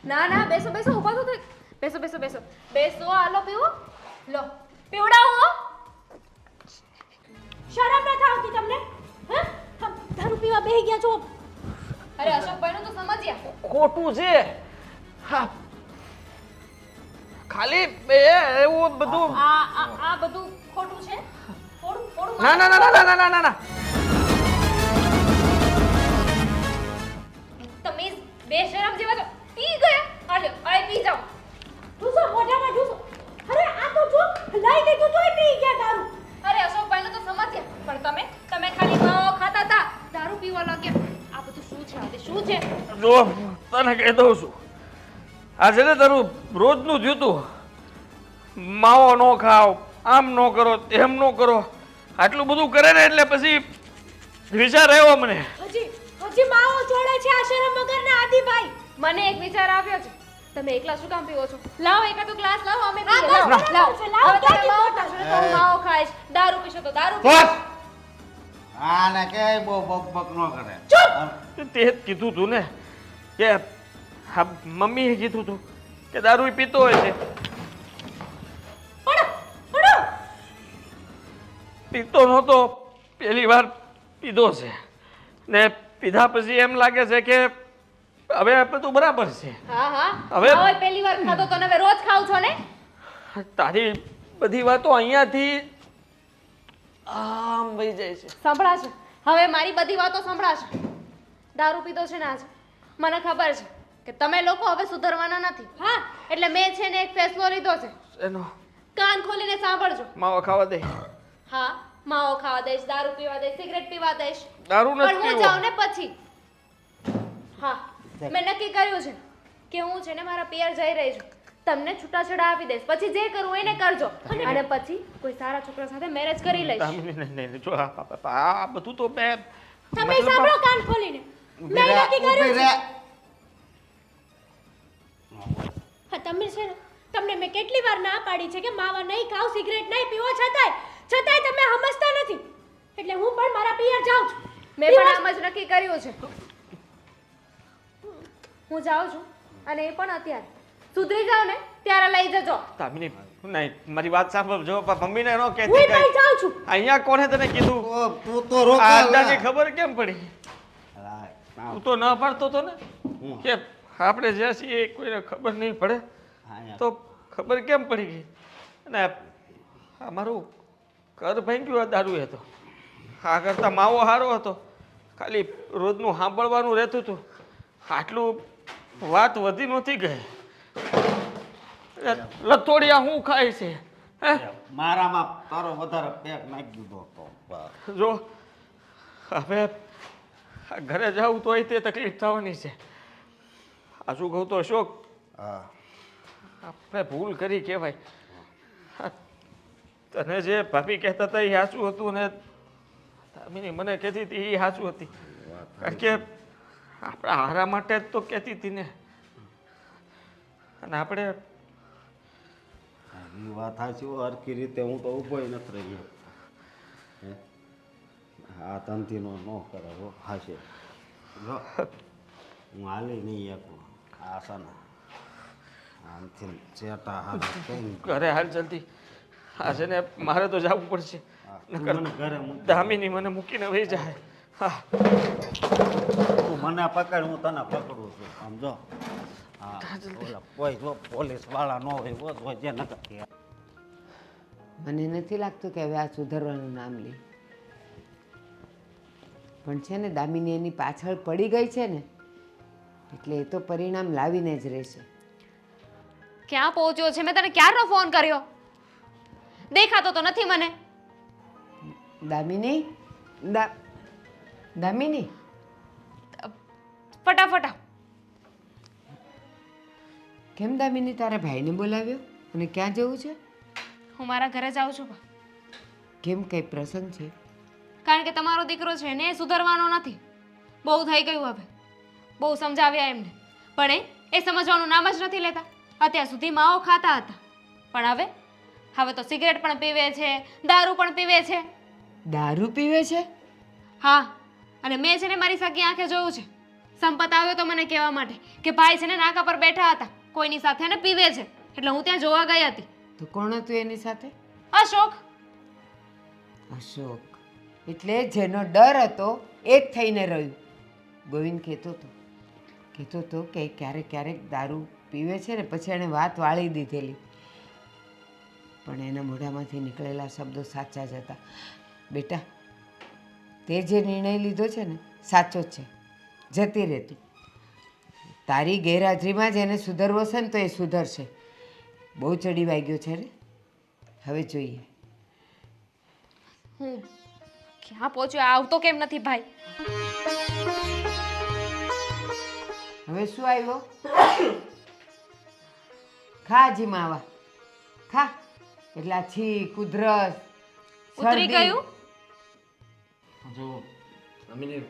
ના ના, બેસો બેસો, ઊભા તો થઈ. બેસો બેસો બેસો બેસો, આલો પીવો, લો પીવડાવો. શરમ નથી આવતી તમને? હે દારૂ પીવા બેહી ગયા છો? અરે અશોકભાઈ નું તો સમજ્યા. ખોટું છે. હા, ખાલી એવું બધું. આ બધું ખોટું છે. થોડું થોડું ના ના ના ના ના ના ના ના. તમે બેશરમ જેવા તો પી ગયા. હાલો આય પી જાઓ. ઢૂસો મોઢામાં ઢૂસો. અરે આ તો જો લઈ લીધું તોય પી ગયા દારૂ. અરે અશોકભાઈ નું તો સમજ્યા, પણ તમે ખાલી માવો ખાતા હતા, દારૂ પીવા લાગ્યા. આ બધું શું છે? આ શું છે? જો તને કહી દઉં છું, આ છે ને તારું રોજનું થયું. માવો ન ખાવ, આમ ન કરો, તેમ ન કરો, આટલું બધું કરે ને એટલે પછી વિચાર આવ્યો મને. હજી માવો જોડે છે આ શરમ વગરના આદિભાઈ. મને એક વિચાર આવ્યો છે. તમે એકલા શું કામ પીવો છો? લાવો એકાદો ગ્લાસ લાવો, અમે હા, પીએ. બસ, બરાબર લાવો છે, લાવો, હવે તમે ક્યાંથી માવો મોટા ખાશો તો હું માવો ખાઈશ, દારૂ પીશો તો દારૂ બસ આને કે બહુ બકબક ન કરે. તે જ કીધું તું ને કે હા, મમ્મીએ કીધું તું કે દારૂ પીતો હોય છે. પીતો નહોતો, પહેલી વાર પીધો છે ને પીધા પછી એમ લાગે છે કે હવે બધું બરાબર છે. હા હા, હવે- હવે પહેલી વાર ખાધો તો ને હવે રોજ ખાવ છો ને? તારી બધી વાતો અહીંયાથી આમ વહી જાય છે. સંભળાશે, હવે મારી બધી વાતો સંભળાશે. દારૂ પીધો છે ને આજે, મને ખબર છે કે તમે લોકો હવે સુધરવાના નથી. હા, એટલે મેં છે ને એક ફેસલો લીધો છે. એનો કાન ખોલીને સાંભળજો. માવો ખાવા દે. હા, માવો ખાવા દઈશ, દારૂ પીવા દઈશ, સિગરેટ પીવા દઈશ, દારૂ પણ નથી હું પીવો. જાઉં ને પછી. હા, મેં નક્કી કર્યું છે કે હું છે ને મારા પિયર જઈ રહી છું. તમને છૂટાછેડા આપી દઈશ, પછી જે કરવું એને કરજો, અને પછી કોઈ સારા છોકરા સાથે મેરેજ કરી લઈશ. નહીં, જો આ બધું તો મેં તમે સાંભળો કાન ખોલીને. મેં નક્કી કર્યું છે. હા, તમે છે ને, તમને મેં કેટલી વાર ના પાડી છે કે માવા નહીં ખાવ, સિગરેટ નહીં પીવો, છતાંય તમે સમજતા નથી. એટલે હું પણ મારા પિયર જાઉં છું. મેં પણ આમ જ નક્કી કર્યું છે. હું જાઉં છું, અને એ પણ અત્યારે. સુધરી જાવ ને ત્યારે લઈ જજો. તામિની નહીં, મારી વાત સાંભળજો. મમ્મીને ન હું કહેતી પણ કઈ. જાઉં છું. અહીંયા કોને તને કીધું? તું તો રોક. આ અંદાજે ખબર કેમ પડી? તું તો ના પાડતો હતો ને કે આપણે જ્યાં છીએ એ કોઈને ખબર નહીં પડે, તો ખબર કેમ પડી ગઈ? અને અમારું ઘર ભાંગ્યું આ દારૂ હતો. આ કરતાં માવો સારો હતો, ખાલી રોજનું સાંભળવાનું રહેતું હતું. આટલું વાત વધી નહોતી ગઈ. લથોડિયા હું ખાય છે? હે, મારામાં તારો વધારે પેક નાખી દીધો હતો. જો હવે આ ઘરે જાઉં તોય તે તકલીફ થવાની છે. આ શું કહું તો અશોક, હા આપણે ભૂલ કરી કહેવાય. હા, તને જે ભાભી કહેતા હતા એ સાચું હતું ને દામિની મને કહેતી હતી એ સાચું હતી. કારણ કે આપણા હારા માટે જ તો કહેતી હતી ને. અને આપણે એ વાત સાચી હરખી રીતે હું તો ઊભો નથી રહ્યો. હે આ તંતીનો ન કરે હો હાશે જો હું હાલી નહીં એકું આસાના આમથી ચેટા હાથ કઈ ઘરે હાલ જલ્દી. હા છે ને મારે તો જવું પડશે. નકર મને ઘરે મૂકી દામિની મને મૂકીને વહી જાય. હા તું મને પકડ હું તને પકડું છું સમજો. હા ઓલા કોઈ જો પોલીસ વાળા ન હોય હોય જે ન કરે. મને નથી લાગતું કે હવે આ સુધારવાનું નામ લે. પણ છે ને દામિની એની પાછળ પડી ગઈ છે ને એટલે એ તો પરિણામ લાવીને જ રહેશે. ક્યાં પહોંચ્યો છે? મેં તને ક્યારનો ફોન કર્યો, દેખાતો તો નથી મને. દામિની દામિની ફટાફટ આવ. કેમ દામિની તારા ભાઈને બોલાવ્યો અને ક્યાં જવું છે? હું મારા ઘરે જાઉં છું બા. કેમ કઈ પ્રસંગ છે? કારણ કે તમારો દીકરો છે ને એ સુધરવાનો નથી. બહુ થઈ ગયું હવે. બહુ સમજાવ્યા એમને પણ એ સમજવાનું નામ જ નથી લેતા. અત્યાર સુધી માવો ખાતા હતા પણ હવે તો સિગરેટ પણ પીવે છે, દારૂ પણ પીવે છે. દારૂ પીવે છે? હા, અને મેં છે ને મારી સગી આંખે જોયું છે. સંપત આવ્યો તો મને કહેવા માટે કે ભાઈ છે ને નાકા પર બેઠા હતા કોઈની સાથે ને પીવે છે, એટલે હું ત્યાં જોવા ગઈ હતી. તો કોણ હતું એની સાથે? અશોક. અશોક એટલે જેનો ડર હતો એ જ થઈને રહ્યું. ગોવિંદ કહેતો હતો કે ક્યારેક ક્યારેક દારૂ પીવે છે ને પછી એણે વાત વાળી દીધેલી પણ એના મોઢામાંથી નીકળેલા શબ્દો સાચા જ હતા. બેટા તે જે નિર્ણય લીધો છે ને સાચો જ છે. જતી રહેતું તારી ગેરહાજરીમાં જ એને સુધરવો છે ને તો એ સુધરશે. બહુ ચડી વાગ્યો છે ને, હવે જોઈએ. હું ક્યાં પહોંચ્યો? આવતો કેમ નથી ભાઈ? હવે શું આવ્યો? ખા જી માવા ખા. એટલે આ છીંક ઉધરસ ઉતરી શરદી. ગયું? જો દામિની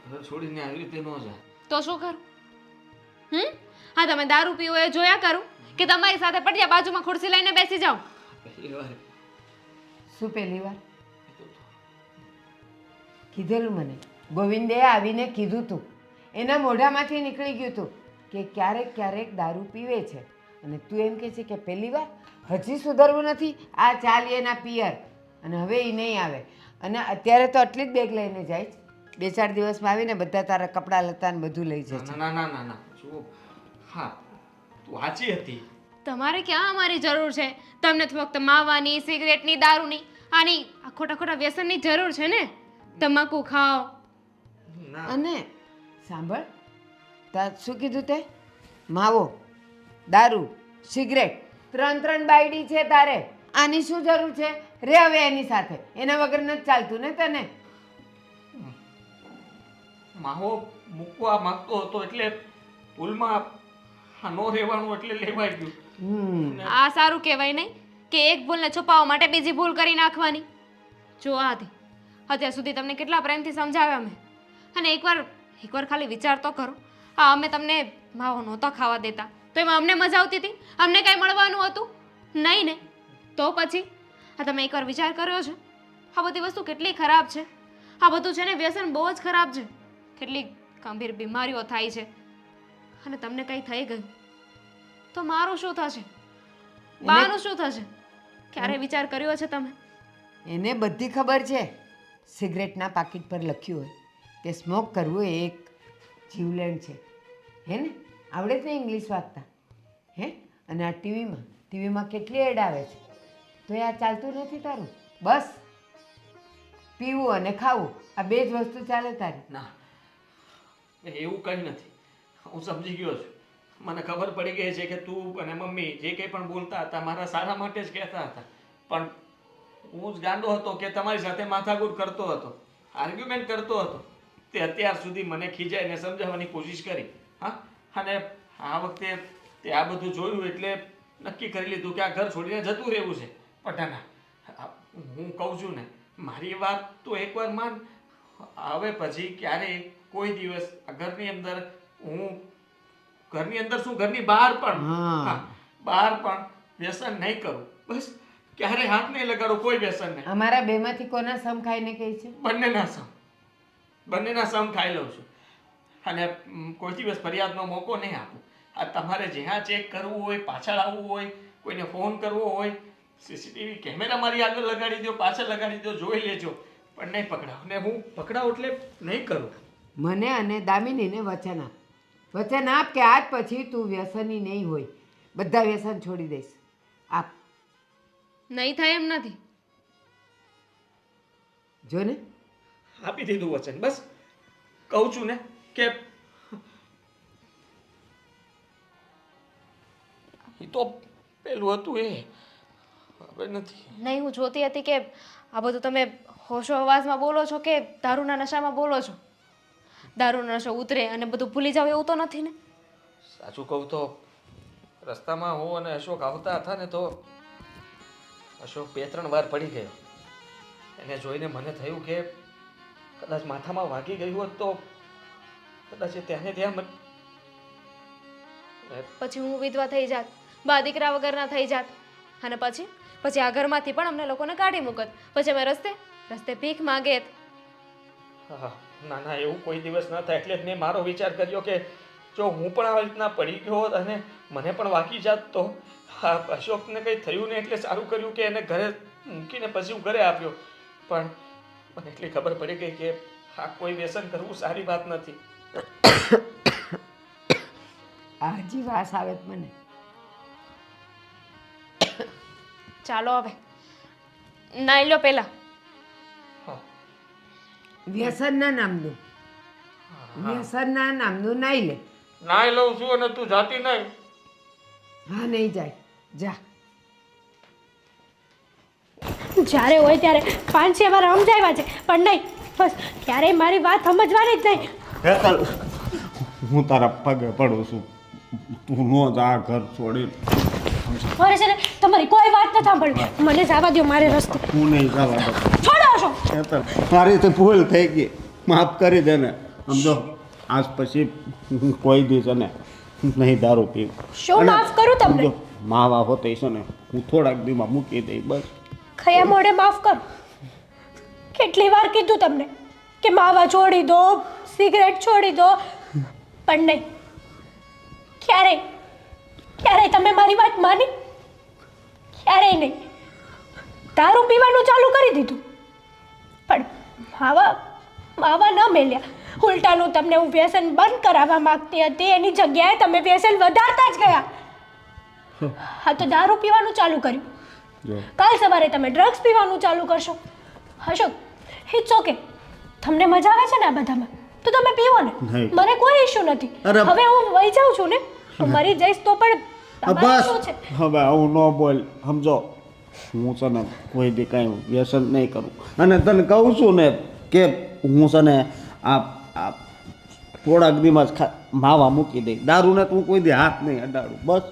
ઘર છોડીને આવી રીતે ન જાય. તો શું કરું? હા, તમે દારૂ પીવો એ જોયા કરું કે તમારી સાથે પટિયા બાજુમાં ખુરશી લઈને બેસી જાઉં? પહેલી વાર શું પહેલી વાર કીધેલું? મને ગોવિંદે આવીને કીધું તું, એના મોઢામાંથી નીકળી ગયું તું કે ક્યારેક ક્યારેક દારૂ પીવે છે અને તું એમ કહે છે કે પહેલી વાર? હજી સુધરવું નથી? આ ચાલી એના પિયર અને હવે એ નહીં આવે. અને અત્યારે તો આટલી જ બેગ લઈને જાય છે. 2-4 દિવસમાં આવીને બધા તારા કપડાં લતા ને બધું લઈ જશે. ના ના ના ના જો હા તું સાચી હતી. તમારે ક્યાં અમારી જરૂર છે? તમને તો ફક્ત માવાની, સિગરેટની, દારૂની, આની આ ખોટા ખોટા વ્યસનની જરૂર છે ને. તમાકુ ખાઓ. ના અને સાંભળ, શું કીધું તે? માવો, દારૂ, સિગરેટ, 3 બાયડી છે તારે. આની શું જરૂર છે? રે હવે એની સાથે. એના વગર નથી ચાલતું ને તને? માહો મૂકવા માંગતો હતો એટલે ભૂલમાં નો રહેવાનું એટલે લેવાઈ ગયું. આ સારું કહેવાય નહીં કે એક ભૂલને છુપાવવા માટે બીજી ભૂલ કરી નાખવાની. જો આ હતી અત્યાર સુધી તમને કેટલા પ્રેમથી સમજાવ્યા મેં. અને એકવાર ખાલી વિચાર તો કરો. હા, અમે તમને માવો નહોતા ખાવા દેતા તો એમાં અમને મજા આવતી હતી? અમને કાંઈ મળવાનું હતું નહીં ને? તો પછી આ તમે એકવાર વિચાર કર્યો છે આ બધી વસ્તુ કેટલી ખરાબ છે? આ બધું છે ને વ્યસન બહુ જ ખરાબ છે. કેટલી ગંભીર બીમારીઓ થાય છે. અને તમને કંઈ થઈ ગયું તો મારું શું થશે? બાનું શું થશે? ક્યારે વિચાર કર્યો છે તમે? એને બધી ખબર છે. સિગરેટના પાકીટ પર લખ્યું હોય કે સ્મોક કરવું એ એક જીવલેણ છે. હે ને? આવડે જ ને ઇંગ્લિશ વાંચતા? હે? અને આ ટીવીમાં કેટલી એડ આવે છે તો એ આ ચાલતું નથી તારું? બસ પીવું અને ખાવું આ બે જ વસ્તુ ચાલે તારી. ના એવું કંઈ નથી. હું સમજી ગયો છું. મને ખબર પડી ગઈ છે કે તું અને મમ્મી જે કંઈ પણ બોલતા હતા મારા સારા માટે જ કહેતા હતા. પણ હું જ ગાંડો હતો કે તમારી સાથે માથાકૂટ કરતો હતો, આર્ગ્યુમેન્ટ કરતો હતો. તે અત્યાર સુધી મને ખીજાઈને સમજાવવાની કોશિશ કરી. હા, અને આ વખતે તે આ બધું જોયું એટલે નક્કી કરી લીધું કે આ ઘર છોડીને જતું રહેવું છે. પણ ના, હું કહું છું ને, મારી વાત તો એકવાર માન. હવે પછી ક્યારેય કોઈ દિવસ આ ઘરની અંદર હું ઘરની અંદર શું ઘરની બહાર પણ હા, બહાર પણ વ્યસન નહીં કરું. બસ ક્યારે હાથ નહીં લગાડો કોઈ વ્યસન નહીં. અમારા બેમાંથી કોના સમ ખાઈને કહે છે? બંનેના સમ ખાઈ લઉં છું અને કોઈ દિવસ ફરિયાદનો મોકો નહીં આપું. આ તમારે જ્યાં ચેક કરવું હોય, પાછળ આવવું હોય, કોઈને ફોન કરવો હોય, સીસીટીવી કેમેરા મારી આગળ લગાડી દો, પાછળ લગાડી દો, જોઈ લેજો, પણ નહીં પકડાવ. ને હું પકડાવ એટલે નહીં કરું. મને અને દામિનીને વચન આપ. વચન આપ કે આજ પછી તું વ્યસની નહીં હોય. બધા વ્યસન છોડી દઈશ. આપ. નહીં થાય એમ નથી. જો ને, આપી દીધું વચન. બસ કહું છું ને કે એ તો પેલું હતું એ હવે નથી. નહીં, હું જોતી હતી કે આ બધું તમે હોશો અવાજમાં બોલો છો કે દારૂના નશામાં બોલો છો. દારૂનો નશો ઉતરે અને બધું ભૂલી જાવ એવું તો નથી ને? સાચું કહું તો રસ્તામાં હું અને અશોક આવતા હતા ને, તો અશોક 2-3 વાર પડી ગયો. એને જોઈને મને થયું કે કદાચ માથામાં વાગી ગયું હોત તો કદાચ ત્યાં ને ત્યાં પછી હું વિધવા થઈ જાત, બા દીકરા વગરના થઈ જાત, અને પછી આ ઘરમાંથી પણ અમને લોકોને કાઢી મૂકત. પછી અમે રસ્તે ભીખ માંગેત. હા, ના ના, એવું કોઈ દિવસ ન થાય. એટલે જ મેં મારો વિચાર કર્યો કે જો હું પણ આવી રીતના પડી ગયો હોત અને મને પણ વાગી જાત તો હા, અશોકને કંઈ થયું ને એટલે સારું કર્યું કે એને ઘરે મૂકીને પછી હું ઘરે આવ્યો. પણ મને એટલી ખબર પડી ગઈ કે આ કોઈ વ્યસન કરવું સારી વાત નથી. હજી વાસ આવે છે મને. ચાલો હવે નાઈ લો પેલા. વ્યસનના નામનું નાઈ લે. નાઈ લઉં છું અને તું જાતી નહીં. હા, નહીં જાય. જા. જ્યારે હોય ત્યારે 5-6 વાર સમજાવ્યા છે, પણ નહીં, બસ ક્યારેય મારી વાત સમજવાની જ નહીં. હેતલ, હું તારા પગે પડું છું, તું નો જા ઘર છોડી. મારે છે ને તમારી કોઈ વાત ન સાંભળવી. મને જવા દો મારે રસ્તે. હું નહીં જવા દઉં. છોડો છો. હેતલ, મારી તો ભૂલ થઈ ગઈ, માફ કરી દે ને. સમજો, આજ પછી હું કોઈ દિવસ ને નહીં દારૂ પીવું. શું માફ કરું તમને? સમજો, માવા હોતે છે ને હું થોડાક દીમાં મૂકી દઈ. બસ ખયા મોઢે માફ કરો. કેટલી વાર કીધું તમને કે માવા છોડી દો, સિગરેટ છોડી દો, પણ નહીં. ક્યારેય તમે મારી વાત માની? ક્યારેય નહીં. દારૂ પીવાનું ચાલુ કરી દીધું, પણ માવા ન મેલ્યા. ઉલટાનું તમને હું વ્યસન બંધ કરાવવા માંગતી હતી, એની જગ્યાએ તમે વ્યસન વધારતા જ ગયા. હા, તો દારૂ પીવાનું ચાલુ કર્યું. કાલ સવારે તમે ડ્રગ્સ પીવાનું ચાલુ કરશો. Ashok, it's okay. તમને મજા આવે છે ને આ બધામાં, તો તમે પીવો ને. મને કોઈ ઇશ્યુ નથી. હવે હું વહી જાઉં છું ને, મરી જઈશ તો પણ તમારું શું છે? હવે આવું ન બોલ. સમજો, હું છે ને કોઈ દી કાંઈ વ્યસન નહીં કરું. અને તને કહું છું ને કે હું છે ને આ થોડાક દીમાં જ માવા મૂકી દઈ. દારૂને તું કોઈ દી હાથ નહીં અડાડું. બસ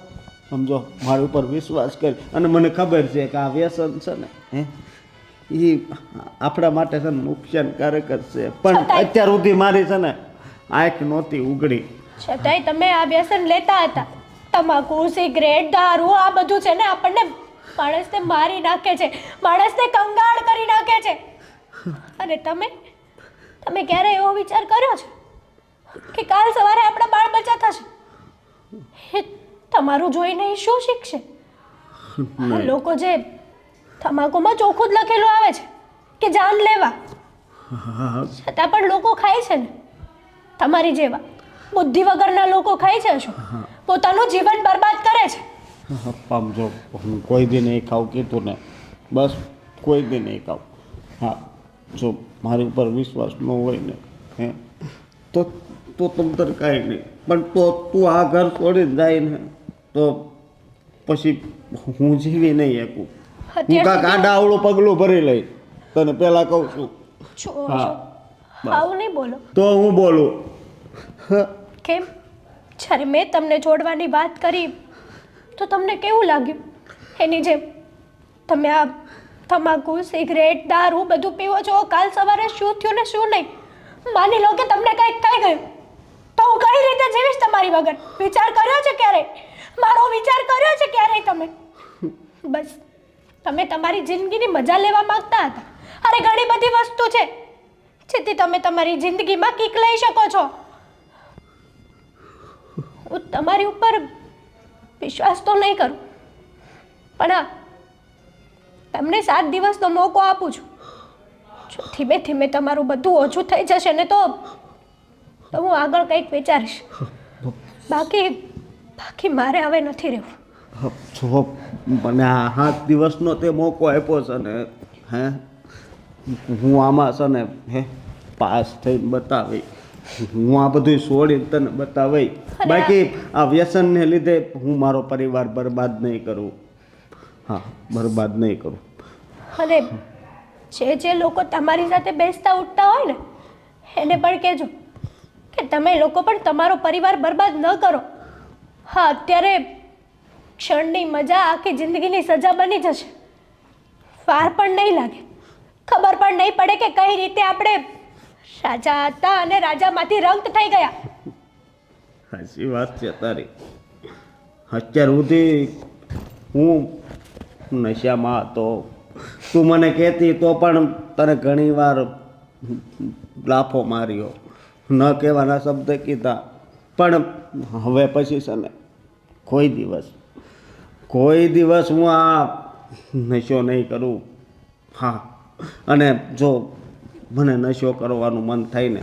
સમજો, મારી ઉપર વિશ્વાસ કરી. અને મને ખબર છે કે આ વ્યસન છે ને એ આપણા માટે છે ને નુકસાનકારક જ છે. પણ અત્યાર સુધી મારી છે ને આંખ નહોતી ઉઘડી. છતાંય તમે આ વ્યસન લેતા હતા. તમાકુ, સિગરેટ, દારૂ, આ બધું છે ને આપણને માણસને મારી નાખે છે, માણસને કંગાળ કરી નાખે છે. અને તમે ક્યારે એવો વિચાર કર્યો છે કે કાલ સવારે આપણા બાળ બચ્ચા થશે? એ તમારું જોઈને એ શું શીખશે? આ લોકો જે તમાકુમાં ચોખ્ખું જ લખેલું આવે છે કે જાન લેવા, છતાં પણ લોકો ખાય છે ને. તમારી જેવા બુદ્ધિ વગરના લોકો ખાય છે. શું પોતાનું જીવન બરબાદ કરે છે. સમજો, હું કોઈ દી નહીં ખાઉં કીધું ને, બસ કોઈ દી નહીં ખાઉં. હા, જો મારી ઉપર વિશ્વાસ ન હોય ને તો તમ કાંઈ નહીં. પણ તું આ ઘર છોડીને જાય ને તો પછી હું જીવી નહીં શકું. હું કાંઈક આડા આવડું પગલું ભરી લઈ. તને પહેલાં કહું છું. આવું નહીં બોલો. તો હું બોલું કેમ? જ્યારે મેં તમને છોડવાની વાત કરી તો તમને કેવું લાગ્યું? એની જેમ તમે આ તમાકુ સિગરેટ દારૂ બધું પીવો છો, કાલ સવારે શું થયું ને શું નહીં, માની લો કે તમને કંઈક થઈ ગયું તો હું કઈ રીતે જીવીશ તમારી વગર? વિચાર કર્યો છે ક્યારેય? મારો વિચાર કર્યો છે ક્યારેય તમે? બસ તમે તમારી જિંદગીની મજા લેવા માંગતા હતા. અરે ઘણી બધી વસ્તુ છે જેથી તમે તમારી જિંદગીમાં કિક લઈ શકો છો. હું તમારી ઉપર વિશ્વાસ તો નહીં કરું, પણ હા તમને 7 દિવસનો મોકો આપું છું. જો ધીમે ધીમે તમારું બધું ઓછું થઈ જશે ને તો હું આગળ કંઈક વિચારીશ. બાકી મારે હવે નથી રહેવું. જો મને આ 7 દિવસનો તે મોકો આપ્યો છે ને, હે હું આમાં છે ને પાસ થઈને બતાવી, હું આ બધું છોડીને તને બતાવી. બાકી આ વ્યસનને લીધે હું મારો પરિવાર બરબાદ નહીં કરું. હા, બરબાદ નહીં કરું. અને જે લોકો તમારી સાથે બેસતા ઉઠતા હોય ને એને પણ કહેજો કે તમે લોકો પણ તમારો પરિવાર બરબાદ ન કરો. હા, અત્યારે ક્ષણની મજા આખી જિંદગીની સજા બની જશે. વાર પણ નહીં લાગે, ખબર પણ નહીં પડે કે કઈ રીતે આપણે રાજા હતા અને રાજામાંથી રંગ થઈ ગયા. સાચી વાત છે તારી. અત્યાર સુધી હું નશામાં હતો. તું મને કહેતી તો પણ તને ઘણી વાર લાફો માર્યો, ન કહેવાના શબ્દ કીધા, પણ હવે પછી છે ને કોઈ દિવસ હું આ નશો નહીં કરું. હા, અને જો મને નશો કરવાનું મન થાય ને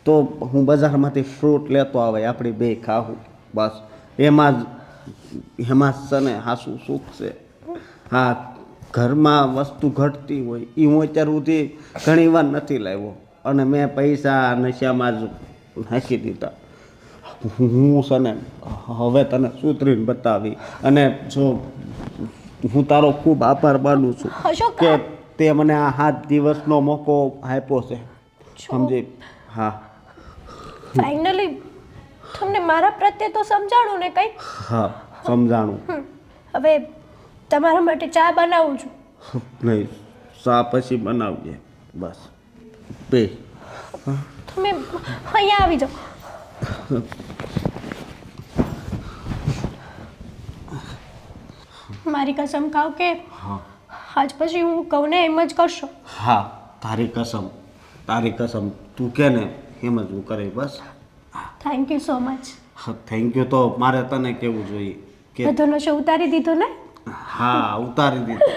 તો હું બજારમાંથી ફ્રૂટ લેતો આવે, આપણી બે ખાવું. બસ એમાં જ છે ને હાસું સુખ છે. હા, ઘરમાં વસ્તુ ઘટતી હોય એ હું અત્યાર સુધી ઘણી વાર નથી લાવ્યો, અને મેં પૈસા નશામાં જ નાખી દીધા. હું છે ને હવે તને સુધરીને બતાવી, અને જો હું તારો ખૂબ આભાર માનું છું અશોક, કે તે મને આ 7 દિવસનો મોકો આપ્યો છે, સમજી? હા, ફાઇનલી તમને મારા પ્રત્યે તો સમજાણું ને કંઈ? હા, સમજાણું. હવે તમારા માટે ચા બનાવું છું. નહીં, ચા પછી બનાવજે. બસ બે. તમે અહીંયા આવી જાઓ. મારી કસમ ખાવ કે આજ પછી હું કહું ને એમ જ કરશો. હા, તારી કસમ તું કે ને એમ જ હું કરે. બસ thank you so much. Thank you તો મારે તને કેવું જોઈએ કે બધો નશો ઉતારી દીધો ને? હા, ઉતારી દીધો.